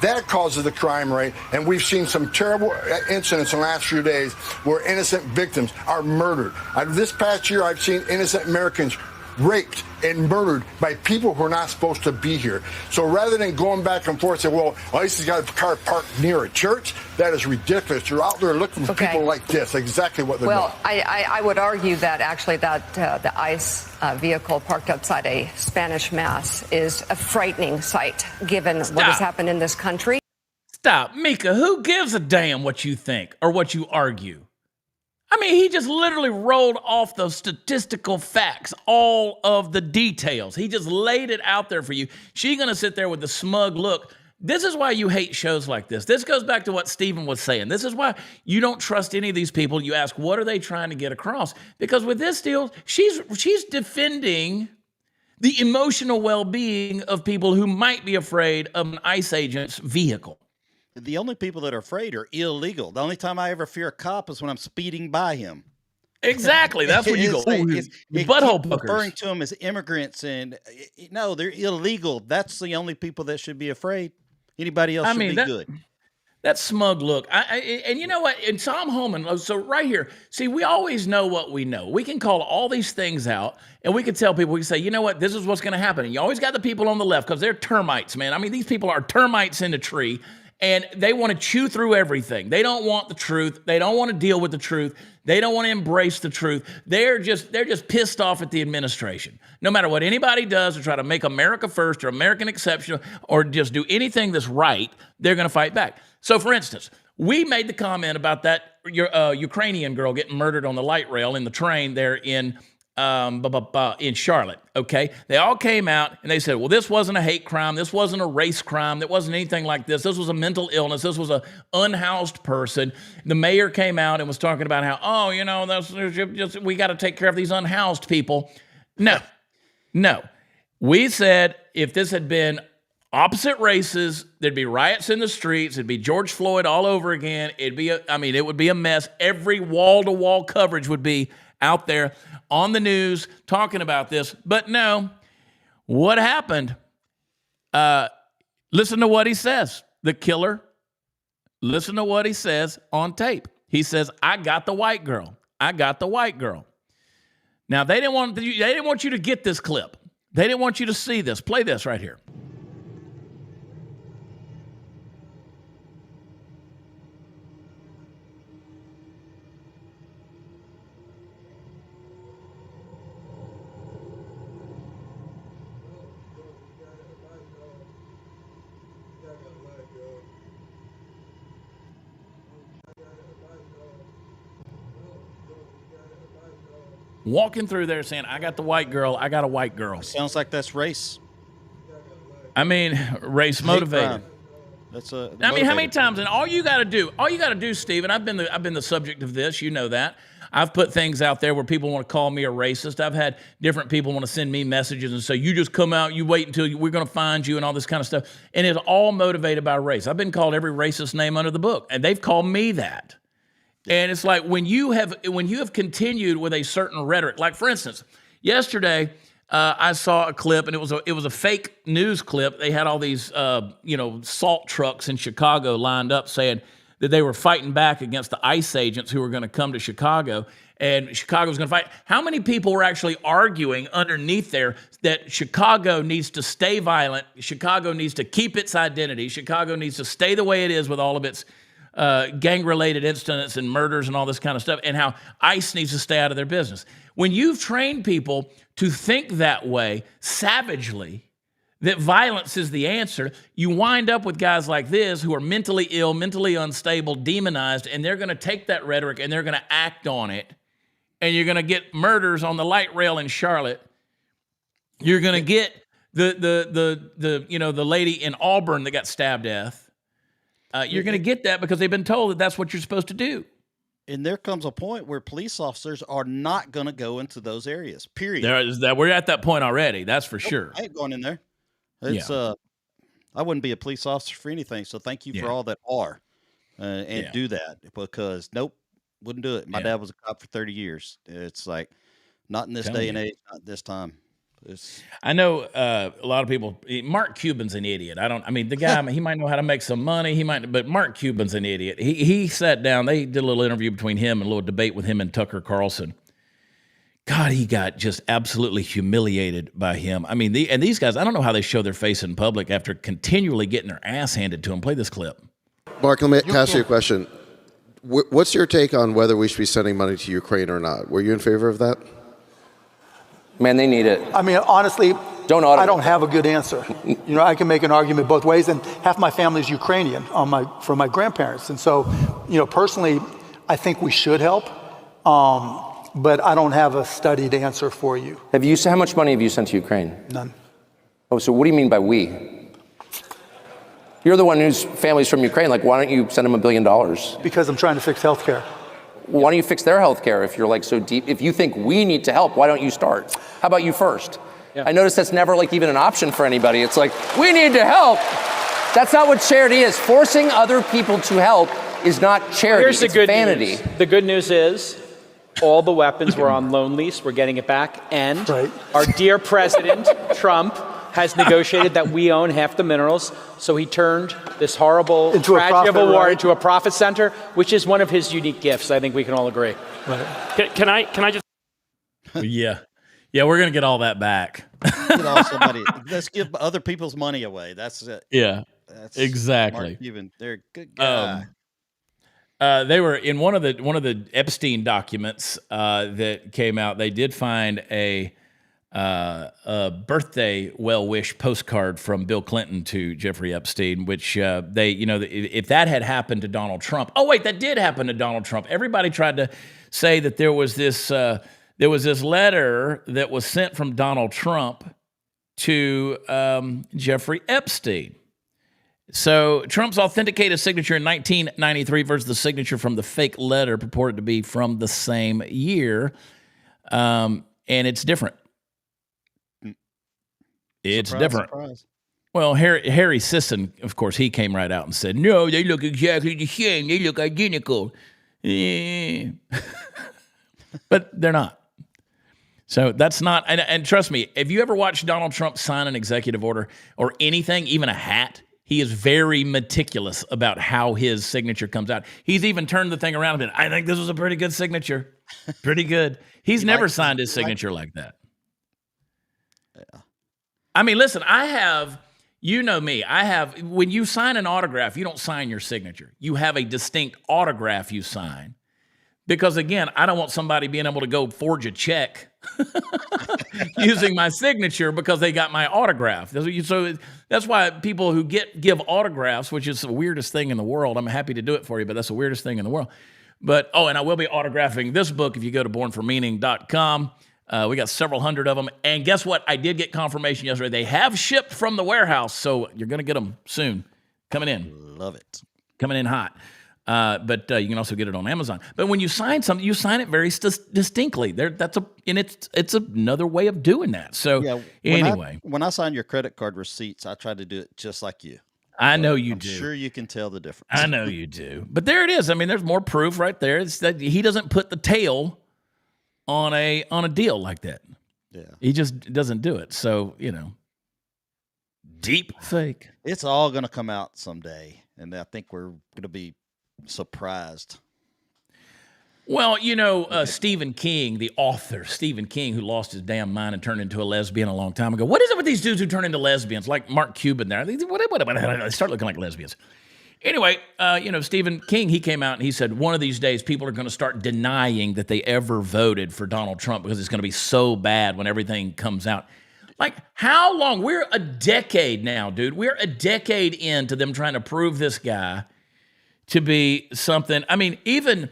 that causes the crime rate, and we've seen some terrible incidents in the last few days where innocent victims are murdered. This past year, I've seen innocent Americans raped and murdered by people who are not supposed to be here. So rather than going back and forth and say, well, ICE has got a car parked near a church, that is ridiculous. You're out there looking for people like this. Exactly what they're doing. Well, I would argue that actually that the ICE vehicle parked outside a Spanish mass is a frightening sight given what has happened in this country. Stop. Mika, who gives a damn what you think or what you argue? I mean, he just literally rolled off the statistical facts, all of the details. He just laid it out there for you. She's going to sit there with the smug look. This is why you hate shows like this. This goes back to what Stephen was saying. This is why you don't trust any of these people. You ask, what are they trying to get across? Because with this deal, she's defending the emotional well-being of people who might be afraid of an ICE agent's vehicle. The only people that are afraid are illegal. The only time I ever fear a cop is when I'm speeding by him. Exactly. That's when you go, butthole puckers. Referring to them as immigrants, and no, they're illegal. That's the only people that should be afraid. Anybody else should be good. That smug look. And you know what? And so I'm home, and so right here, see, we always know what we know. We can call all these things out, and we can tell people, we can say, you know what? This is what's going to happen. And you always got the people on the left because they're termites, man. I mean, these people are termites in the tree. And they want to chew through everything. They don't want the truth. They don't want to deal with the truth. They don't want to embrace the truth. They're just pissed off at the administration. No matter what anybody does to try to make America first or American exceptional or just do anything that's right, they're going to fight back. So, for instance, we made the comment about that Ukrainian girl getting murdered on the light rail in the train there in Charlotte, okay? They all came out and they said, well, this wasn't a hate crime. This wasn't a race crime. That wasn't anything like this. This was a mental illness. This was an unhoused person. The mayor came out and was talking about how, oh, you know, we got to take care of these unhoused people. No. We said if this had been opposite races, there'd be riots in the streets. It'd be George Floyd all over again. It would be a mess. Every wall-to-wall coverage would be out there on the news talking about this. But no, what happened? Listen to what he says. The killer, listen to what he says on tape. He says, I got the white girl. I got the white girl. Now, they didn't want you to get this clip. They didn't want you to see this. Play this right here. Walking through there saying, I got the white girl, I got a white girl. Sounds like that's race. I mean, race motivated. That's I mean, how many times? And all you got to do, Stephen, I've been the subject of this. You know that. I've put things out there where people want to call me a racist. I've had different people want to send me messages and say, you just come out, you wait until we're going to find you and all this kind of stuff. And it's all motivated by race. I've been called every racist name under the book, and they've called me that. And it's like when you have continued with a certain rhetoric, like for instance, yesterday I saw a clip, and it was a fake news clip. They had all these salt trucks in Chicago lined up saying that they were fighting back against the ICE agents who were going to come to Chicago, and Chicago was going to fight. How many people were actually arguing underneath there that Chicago needs to stay violent, Chicago needs to keep its identity, Chicago needs to stay the way it is with all of its gang-related incidents and murders and all this kind of stuff, and how ICE needs to stay out of their business? When you've trained people to think that way savagely, that violence is the answer, you wind up with guys like this who are mentally ill, mentally unstable, demonized, and they're going to take that rhetoric and they're going to act on it. And you're going to get murders on the light rail in Charlotte. You're going to get the lady in Auburn that got stabbed to death. You're going to get that because they've been told that that's what you're supposed to do. And there comes a point where police officers are not going to go into those areas, period. We're at that point already, that's for sure. I ain't going in there. It's I wouldn't be a police officer for anything. So thank you for all that are and do that, because wouldn't do it. My dad was a cop for 30 years. It's like not in this day and age, not this time. I know a lot of people. Mark Cuban's an idiot. The guy. He might know how to make some money. But Mark Cuban's an idiot. He sat down. They did a little interview between him and a little debate with him and Tucker Carlson. God, he got just absolutely humiliated by him. And these guys, I don't know how they show their face in public after continually getting their ass handed to them. Play this clip. Mark, let me ask you a question. What's your take on whether we should be sending money to Ukraine or not? Were you in favor of that? Man, they need it. Honestly, I don't have a good answer. I can make an argument both ways, and half my family is Ukrainian from my grandparents. And so, personally, I think we should help. But I don't have a studied answer for you. How much money have you sent to Ukraine? None. Oh, so what do you mean by we? You're the one whose family's from Ukraine. Like, why don't you send them $1 billion? Because I'm trying to fix healthcare. Why don't you fix their healthcare if you're like so deep? If you think we need to help, why don't you start? How about you first? Yeah. I notice that's never like even an option for anybody. It's like, we need to help. That's not what charity is. Forcing other people to help is not charity. Here's it's the good vanity. News. The good news is all the weapons were on loan lease. We're getting it back. And our dear President Trump has negotiated that we own half the minerals. So he turned this horrible tragedy of a war into a profit center, which is one of his unique gifts. I think we can all agree. Right. Can I just? Yeah, we're gonna get all that back. Let's give other people's money away. That's it. Yeah, that's exactly. Mark Cuban, they're a good guy. They were in one of the Epstein documents that came out. They did find a birthday well-wish postcard from Bill Clinton to Jeffrey Epstein, which if that had happened to Donald Trump. Oh wait, that did happen to Donald Trump. Everybody tried to say that there was this letter that was sent from Donald Trump to Jeffrey Epstein. So Trump's authenticated signature in 1993 versus the signature from the fake letter purported to be from the same year, and it's different. It's different. Surprise. Well, Harry Sisson, of course, he came right out and said, "No, they look exactly the same. They look identical." But they're not. So that's not, and trust me, have you ever watched Donald Trump sign an executive order or anything, even a hat? He is very meticulous about how his signature comes out. He's even turned the thing around a bit. I think this was a pretty good signature. Pretty good. He's never signed his signature like that. Yeah. Listen, I have, me, when you sign an autograph, you don't sign your signature. You have a distinct autograph you sign. Because again, I don't want somebody being able to go forge a check using my signature because they got my autograph. So that's why people who give autographs, which is the weirdest thing in the world. I'm happy to do it for you, but that's the weirdest thing in the world. But, and I will be autographing this book if you go to bornformeaning.com. We got several hundred of them. And guess what? I did get confirmation yesterday. They have shipped from the warehouse, so you're going to get them soon. Coming in. Love it. Coming in hot. But you can also get it on Amazon. But when you sign something, you sign it very distinctly. It's another way of doing that. So anyway, when I sign your credit card receipts, I try to do it just like you. I know you do. I'm sure you can tell the difference. I know you do. But there it is. There's more proof right there. It's that he doesn't put the tail on a deal like that. Yeah, he just doesn't do it. So deep fake. It's all going to come out someday, and I think we're going to be surprised. Well, Stephen King, the author, Stephen King, who lost his damn mind and turned into a lesbian a long time ago. What is it with these dudes who turn into lesbians? Like Mark Cuban there. They start looking like lesbians. Anyway, Stephen King, he came out and he said, one of these days people are going to start denying that they ever voted for Donald Trump because it's going to be so bad when everything comes out. Like, how long? We're a decade now, dude. We're a decade into them trying to prove this guy to be something. I mean, even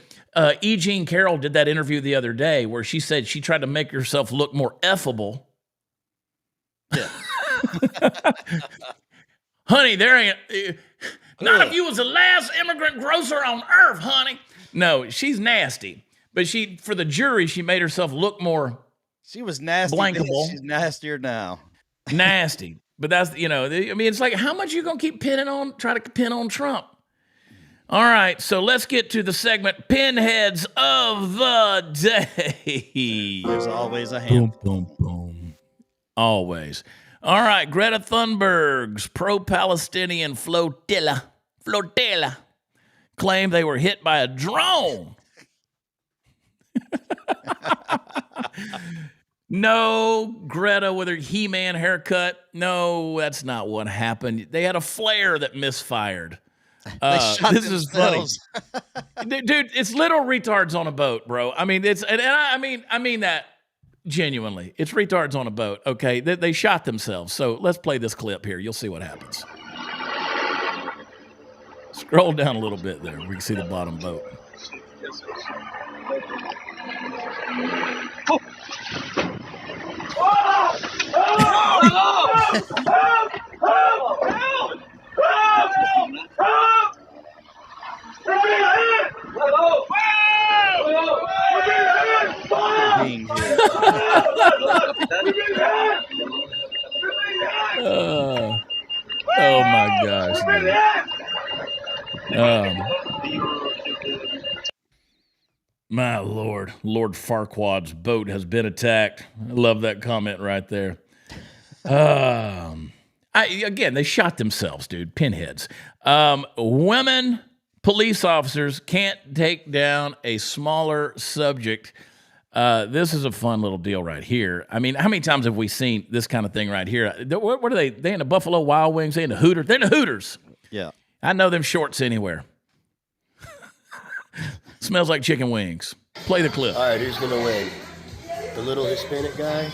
E. Jean Carroll did that interview the other day where she said she tried to make herself look more effable. Yeah. Honey, there ain't... Not if you was the last immigrant grocer on earth, honey. No, she's nasty. But for the jury, she made herself look more... She was nasty. Blankable. She's nastier now. Nasty. But that's, it's like, how much you going to keep try to pin on Trump? All right, so let's get to the segment, Pinheads of the Day. There's always a hand. Boom, boom, boom. Always. All right, Greta Thunberg's pro-Palestinian flotilla claimed they were hit by a drone. No, Greta with her He-Man haircut. No, that's not what happened. They had a flare that misfired. This is funny. Dude, it's little retards on a boat, bro. I mean, I mean that genuinely. It's retards on a boat, okay? They shot themselves. So let's play this clip here. You'll see what happens. Scroll down a little bit there. We can see the bottom boat. Oh my gosh. My Lord, Lord Farquaad's boat has been attacked. I love that comment right there. Again, they shot themselves, dude. Pinheads. Women police officers can't take down a smaller subject. This is a fun little deal right here. I mean, how many times have we seen this kind of thing right here? What are they? They in the Buffalo Wild Wings? They in the Hooters? They're in the Hooters. Yeah. I know them shorts anywhere. Smells like chicken wings. Play the clip. All right, who's going to win? The little Hispanic guy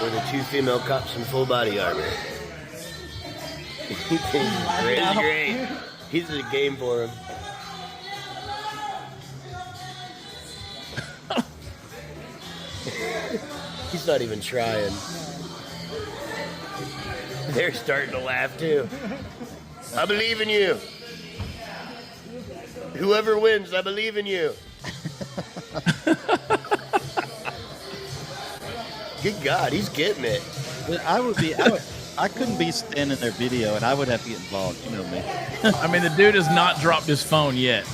or the two female cops in full body armor? He thinks he's great. He's a game for him. He's not even trying. They're starting to laugh too. I believe in you. Whoever wins, I believe in you. Good God, he's getting it. I couldn't be standing in their video, and I would have to get involved. You know me. I mean, the dude has not dropped his phone yet.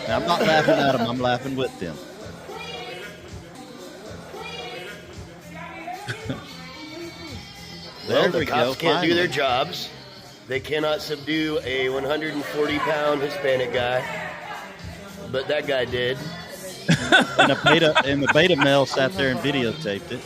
Now, I'm not laughing at them. I'm laughing with them. Well, the cops can't do their jobs. They cannot subdue a 140-pound Hispanic guy, but that guy did. And the beta male sat there and videotaped it.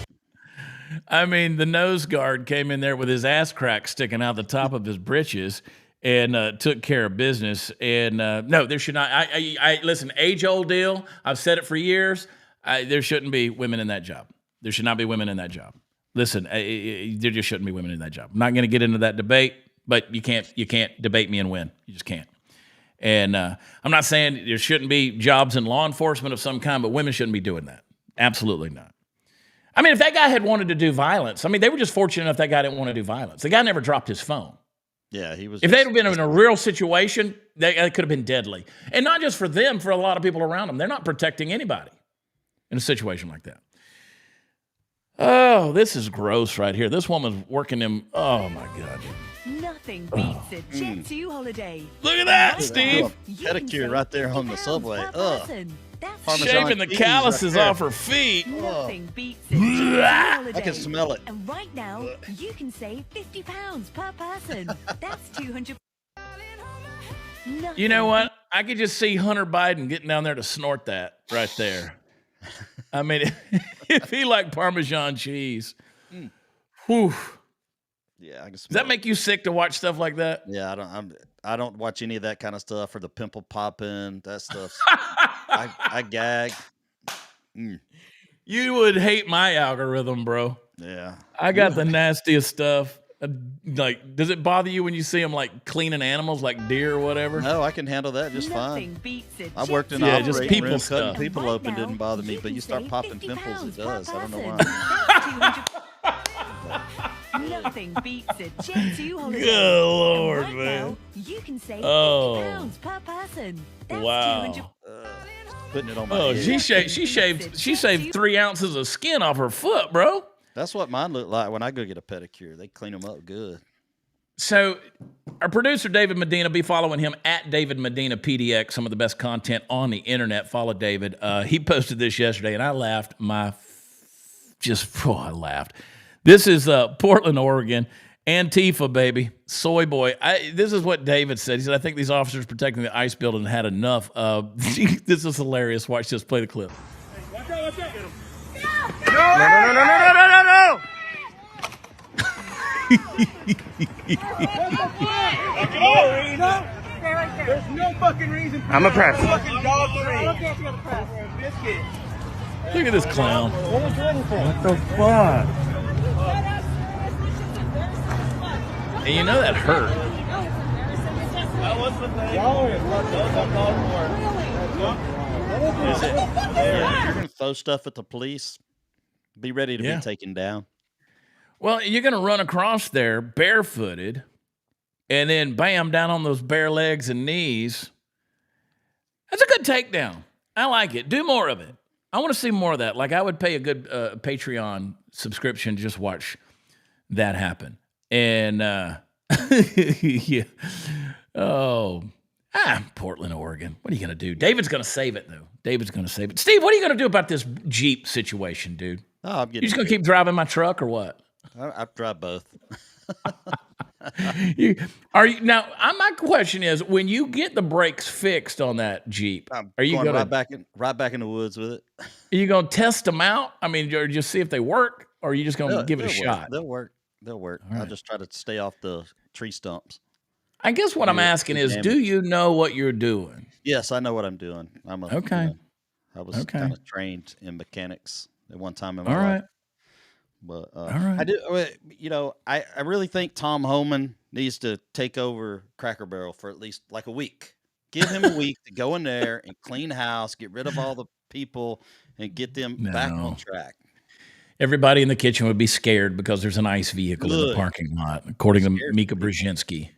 I mean, the nose guard came in there with his ass crack sticking out the top of his britches and took care of business. And no, there should not. I listen. Age-old deal. I've said it for years. There shouldn't be women in that job. There should not be women in that job. Listen, there just shouldn't be women in that job. I'm not going to get into that debate, but you can't debate me and win. You just can't. And I'm not saying there shouldn't be jobs in law enforcement of some kind, but women shouldn't be doing that. Absolutely not. I mean, if that guy had wanted to do violence, I mean, they were just fortunate enough that guy didn't want to do violence. The guy never dropped his phone. Yeah, he was. If they'd have been in a real situation, that could have been deadly. And not just for them, for a lot of people around them. They're not protecting anybody in a situation like that. Oh, this is gross right here. This woman's working him. Oh, my God. Nothing beats a Jet 2 holiday. Look at that, Steve. Pedicure right there on the subway. Shaving the calluses off her feet. Nothing beats it. I can smell it. And right now, you can save £50 per person. That's 200. You know what? I could just see Hunter Biden getting down there to snort that right there. I mean, if he liked Parmesan cheese, whew. Yeah, I can smell Does that make you sick to watch stuff like that? Yeah, I don't watch any of that kind of stuff or the pimple popping, that stuff. I gag. You would hate my algorithm, bro. Yeah. I got the nastiest stuff. Like, does it bother you when you see them like cleaning animals like deer or whatever? No, I can handle that just fine. Beats it. I worked in yeah, just people room, stuff. cutting people open didn't bother me, but you start popping pimples, it does. I don't know why. Nothing beats a Jet 2 holiday. Good Lord, right man. Now, you can save £50 per person. That's Wow. 200. Putting it on my Oh, head. she shaved 3 ounces of skin off her foot, bro. That's what mine look like when I go get a pedicure. They clean them up good. So our producer, David Medina, be following him at David Medina PDX, some of the best content on the internet. Follow David. He posted this yesterday, and I laughed I laughed. This is Portland, Oregon. Antifa, baby. Soy boy. This is what David said. He said, I think these officers protecting the ICE building had enough. This is hilarious. Watch this. Play the clip. Watch out, watch out. No. There's no fucking reason. I'm a press. Fucking dog Look at this clown. What the fuck? And you know that hurt. Is it? Yeah, if you're going to throw stuff at the police, be ready to be taken down. Well, you're going to run across there barefooted and then bam, down on those bare legs and knees. That's a good takedown. I like it. Do more of it. I want to see more of that. Like, I would pay a good Patreon subscription to just watch that happen. And, yeah. Oh, Portland, Oregon. What are you going to do? David's going to save it, though. David's going to save it. Steve, what are you going to do about this Jeep situation, dude? Oh, I'm You just going to keep driving my truck or what? I drive both. Now, my question is, when you get the brakes fixed on that Jeep, are you going right back in the woods with it? Are you going to test them out? I mean, or just see if they work, or are you just going to give it a shot? They'll work. I'll just try to stay off the tree stumps. I guess what I'm asking is, do you know what you're doing? Yes, I know what I'm doing. Okay. I was kind of trained in mechanics at one time in my All life. right. But All right. I do. I really think Tom Homan needs to take over Cracker Barrel for at least like a week. Give him a week to go in there and clean house, get rid of all the people, and get them back on track. Everybody in the kitchen would be scared because there's an ICE vehicle in the parking lot, according to Mika Brzezinski.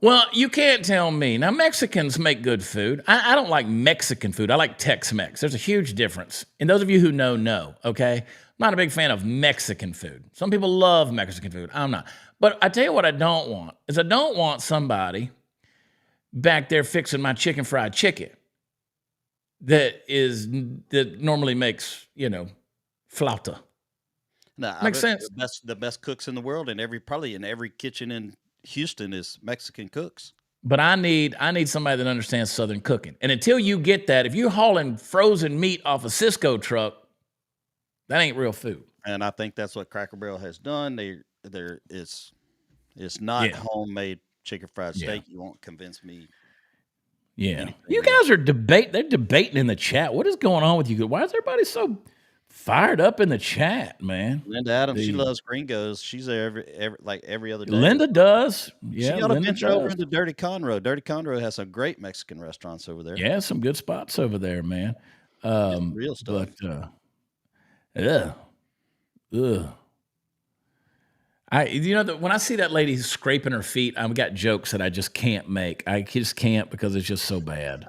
Well, you can't tell me. Now, Mexicans make good food. I don't like Mexican food. I like Tex-Mex. There's a huge difference. And those of you who know, okay? I'm not a big fan of Mexican food. Some people love Mexican food. I'm not. But I tell you what I don't want is I don't want somebody back there fixing my chicken fried chicken that normally makes, flauta. No, Makes sense. The best cooks in the world, and probably in every kitchen in Houston is Mexican cooks. But I need somebody that understands Southern cooking. And until you get that, if you're hauling frozen meat off a Cisco truck, that ain't real food. And I think that's what Cracker Barrel has done. It's not homemade chicken fried steak. You won't convince me. Yeah. You guys are they're debating in the chat. What is going on with you? Why is everybody so fired up in the chat, man? Linda Adams, she loves gringos. She's there every other day. Linda does. Yeah, she got a Linda venture does. over into Dirty Conroe. Dirty Conroe has some great Mexican restaurants over there. Yeah, some good spots over there, man. Real stuff. But when I see that lady scraping her feet, I've got jokes that I just can't make. I just can't because it's just so bad.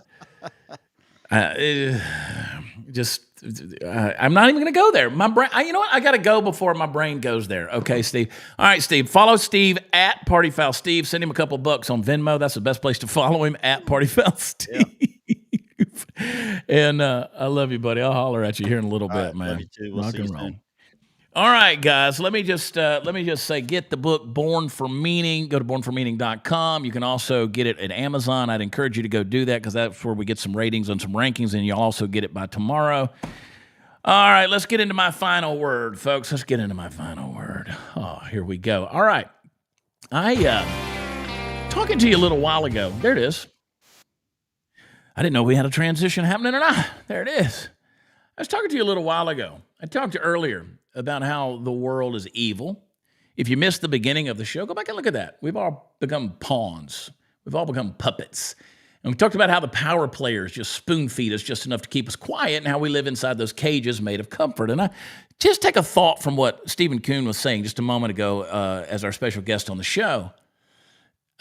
I'm not even going to go there. My brain, you know what? I got to go before my brain goes there. Okay, Steve. All right, Steve. Follow Steve at PartyFoul Steve. Send him a couple bucks on Venmo. That's the best place to follow him, at PartyFoul Steve. And I love you, buddy. I'll holler at you here in a little bit, man. Love you too. We'll Rock see you and roll. soon. All right, guys. Let me just say, get the book Born for Meaning. Go to bornformeaning.com. You can also get it at Amazon. I'd encourage you to go do that because that's where we get some ratings and some rankings, and you'll also get it by tomorrow. All right, let's get into my final word, folks. Let's get into my final word. Oh, here we go. All right. Talking to you a little while ago. There it is. I didn't know we had a transition happening or not. There it is. I was talking to you a little while ago. I talked to you earlier about how the world is evil. If you missed the beginning of the show, go back and look at that. We've all become pawns. We've all become puppets. And we talked about how the power players just spoon feed us just enough to keep us quiet and how we live inside those cages made of comfort. And I just take a thought from what Stephen Kuhn was saying just a moment ago as our special guest on the show.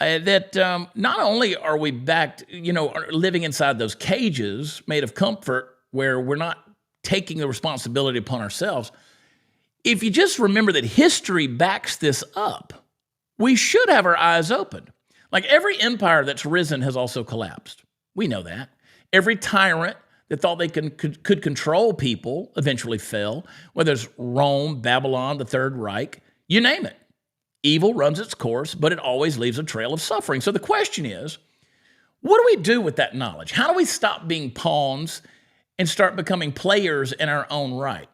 That not only are we back, living inside those cages made of comfort where we're not taking the responsibility upon ourselves. If you just remember that history backs this up, we should have our eyes open. Like every empire that's risen has also collapsed. We know that. Every tyrant that thought they could control people eventually fell, whether it's Rome, Babylon, the Third Reich, you name it. Evil runs its course, but it always leaves a trail of suffering. So the question is, what do we do with that knowledge? How do we stop being pawns and start becoming players in our own right?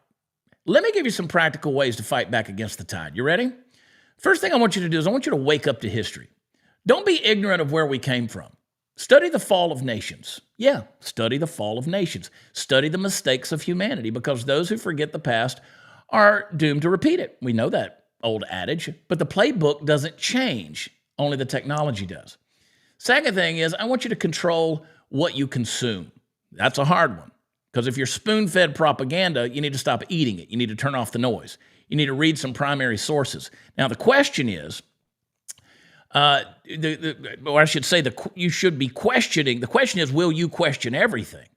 Let me give you some practical ways to fight back against the tide. You ready? First thing I want you to do is I want you to wake up to history. Don't be ignorant of where we came from. Study the fall of nations. Yeah, study the fall of nations. Study the mistakes of humanity because those who forget the past are doomed to repeat it. We know that old adage, but the playbook doesn't change. Only the technology does. Second thing is I want you to control what you consume. That's a hard one. Because if you're spoon-fed propaganda, you need to stop eating it. You need to turn off the noise. You need to read some primary sources. Now, the question is, you should be questioning. The question is, will you question everything?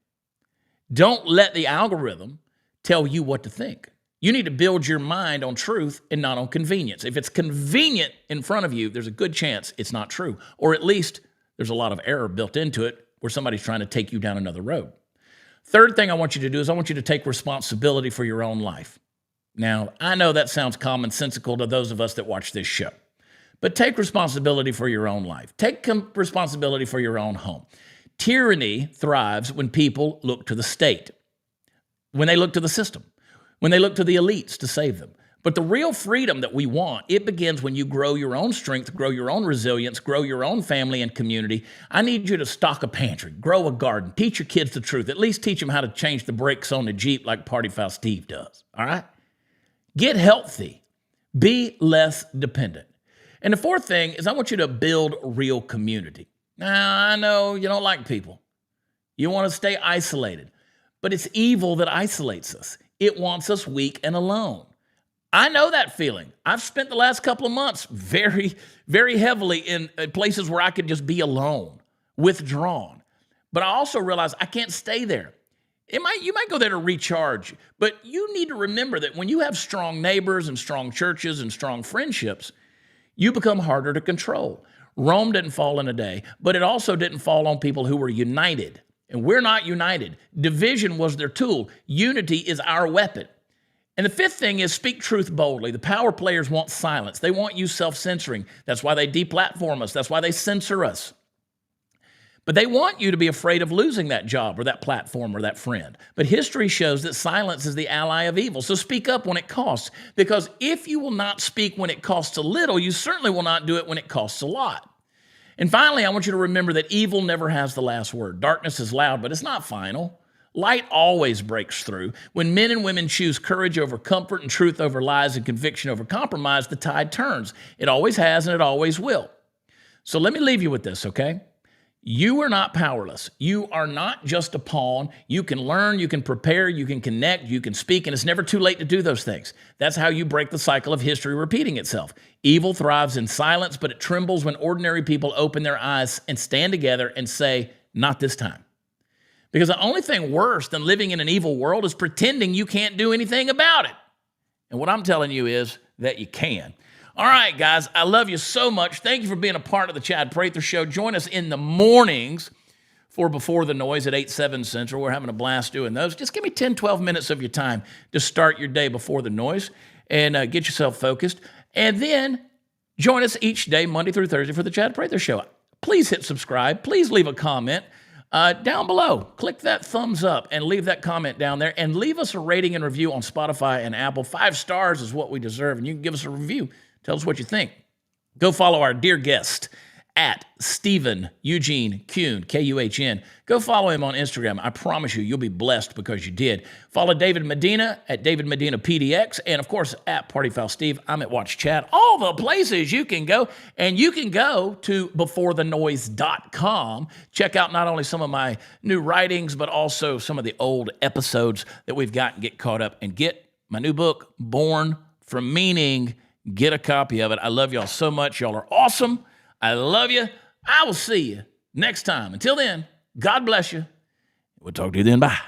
Don't let the algorithm tell you what to think. You need to build your mind on truth and not on convenience. If it's convenient in front of you, there's a good chance it's not true. Or at least there's a lot of error built into it where somebody's trying to take you down another road. Third thing I want you to do is I want you to take responsibility for your own life. Now, I know that sounds commonsensical to those of us that watch this show, but take responsibility for your own life. Take responsibility for your own home. Tyranny thrives when people look to the state, when they look to the system, when they look to the elites to save them. But the real freedom that we want, it begins when you grow your own strength, grow your own resilience, grow your own family and community. I need you to stock a pantry, grow a garden, teach your kids the truth, at least teach them how to change the brakes on the Jeep like Party Foul Steve does, all right? Get healthy. Be less dependent. And the fourth thing is I want you to build real community. Now, I know you don't like people. You want to stay isolated, but it's evil that isolates us. It wants us weak and alone. I know that feeling. I've spent the last couple of months very, very heavily in places where I could just be alone, withdrawn. But I also realize I can't stay there. You might go there to recharge, but you need to remember that when you have strong neighbors and strong churches and strong friendships, you become harder to control. Rome didn't fall in a day, but it also didn't fall on people who were united. And we're not united. Division was their tool. Unity is our weapon. And the fifth thing is speak truth boldly. The power players want silence. They want you self-censoring. That's why they deplatform us. That's why they censor us. But they want you to be afraid of losing that job or that platform or that friend. But history shows that silence is the ally of evil. So speak up when it costs. Because if you will not speak when it costs a little, you certainly will not do it when it costs a lot. And finally, I want you to remember that evil never has the last word. Darkness is loud, but it's not final. Light always breaks through. When men and women choose courage over comfort and truth over lies and conviction over compromise, the tide turns. It always has and it always will. So let me leave you with this, okay? You are not powerless. You are not just a pawn. You can learn, you can prepare, you can connect, you can speak, and it's never too late to do those things. That's how you break the cycle of history repeating itself. Evil thrives in silence, but it trembles when ordinary people open their eyes and stand together and say, not this time. Because the only thing worse than living in an evil world is pretending you can't do anything about it. And what I'm telling you is that you can. All right, guys, I love you so much. Thank you for being a part of the Chad Prather Show. Join us in the mornings for Before the Noise at 8/7 Central. We're having a blast doing those. Just give me 10, 12 minutes of your time to start your day before the noise and get yourself focused. And then join us each day, Monday through Thursday, for the Chad Prather Show. Please hit subscribe. Please leave a comment down below. Click that thumbs up and leave that comment down there. And leave us a rating and review on Spotify and Apple. 5 stars is what we deserve. And you can give us a review. Tell us what you think. Go follow our dear guest at Stephen Eugene Kuhn, Kuhn. Go follow him on Instagram. I promise you'll be blessed because you did. Follow David Medina at David Medina PDX. And, of course, at Partyfoul Steve. I'm at Watch Chad. All the places you can go. And you can go to beforethenoise.com. Check out not only some of my new writings, but also some of the old episodes that we've got and get caught up. And get my new book, Born from Meaning. Get a copy of it. I love y'all so much. Y'all are awesome. I love you. I will see you next time. Until then, God bless you. We'll talk to you then. Bye.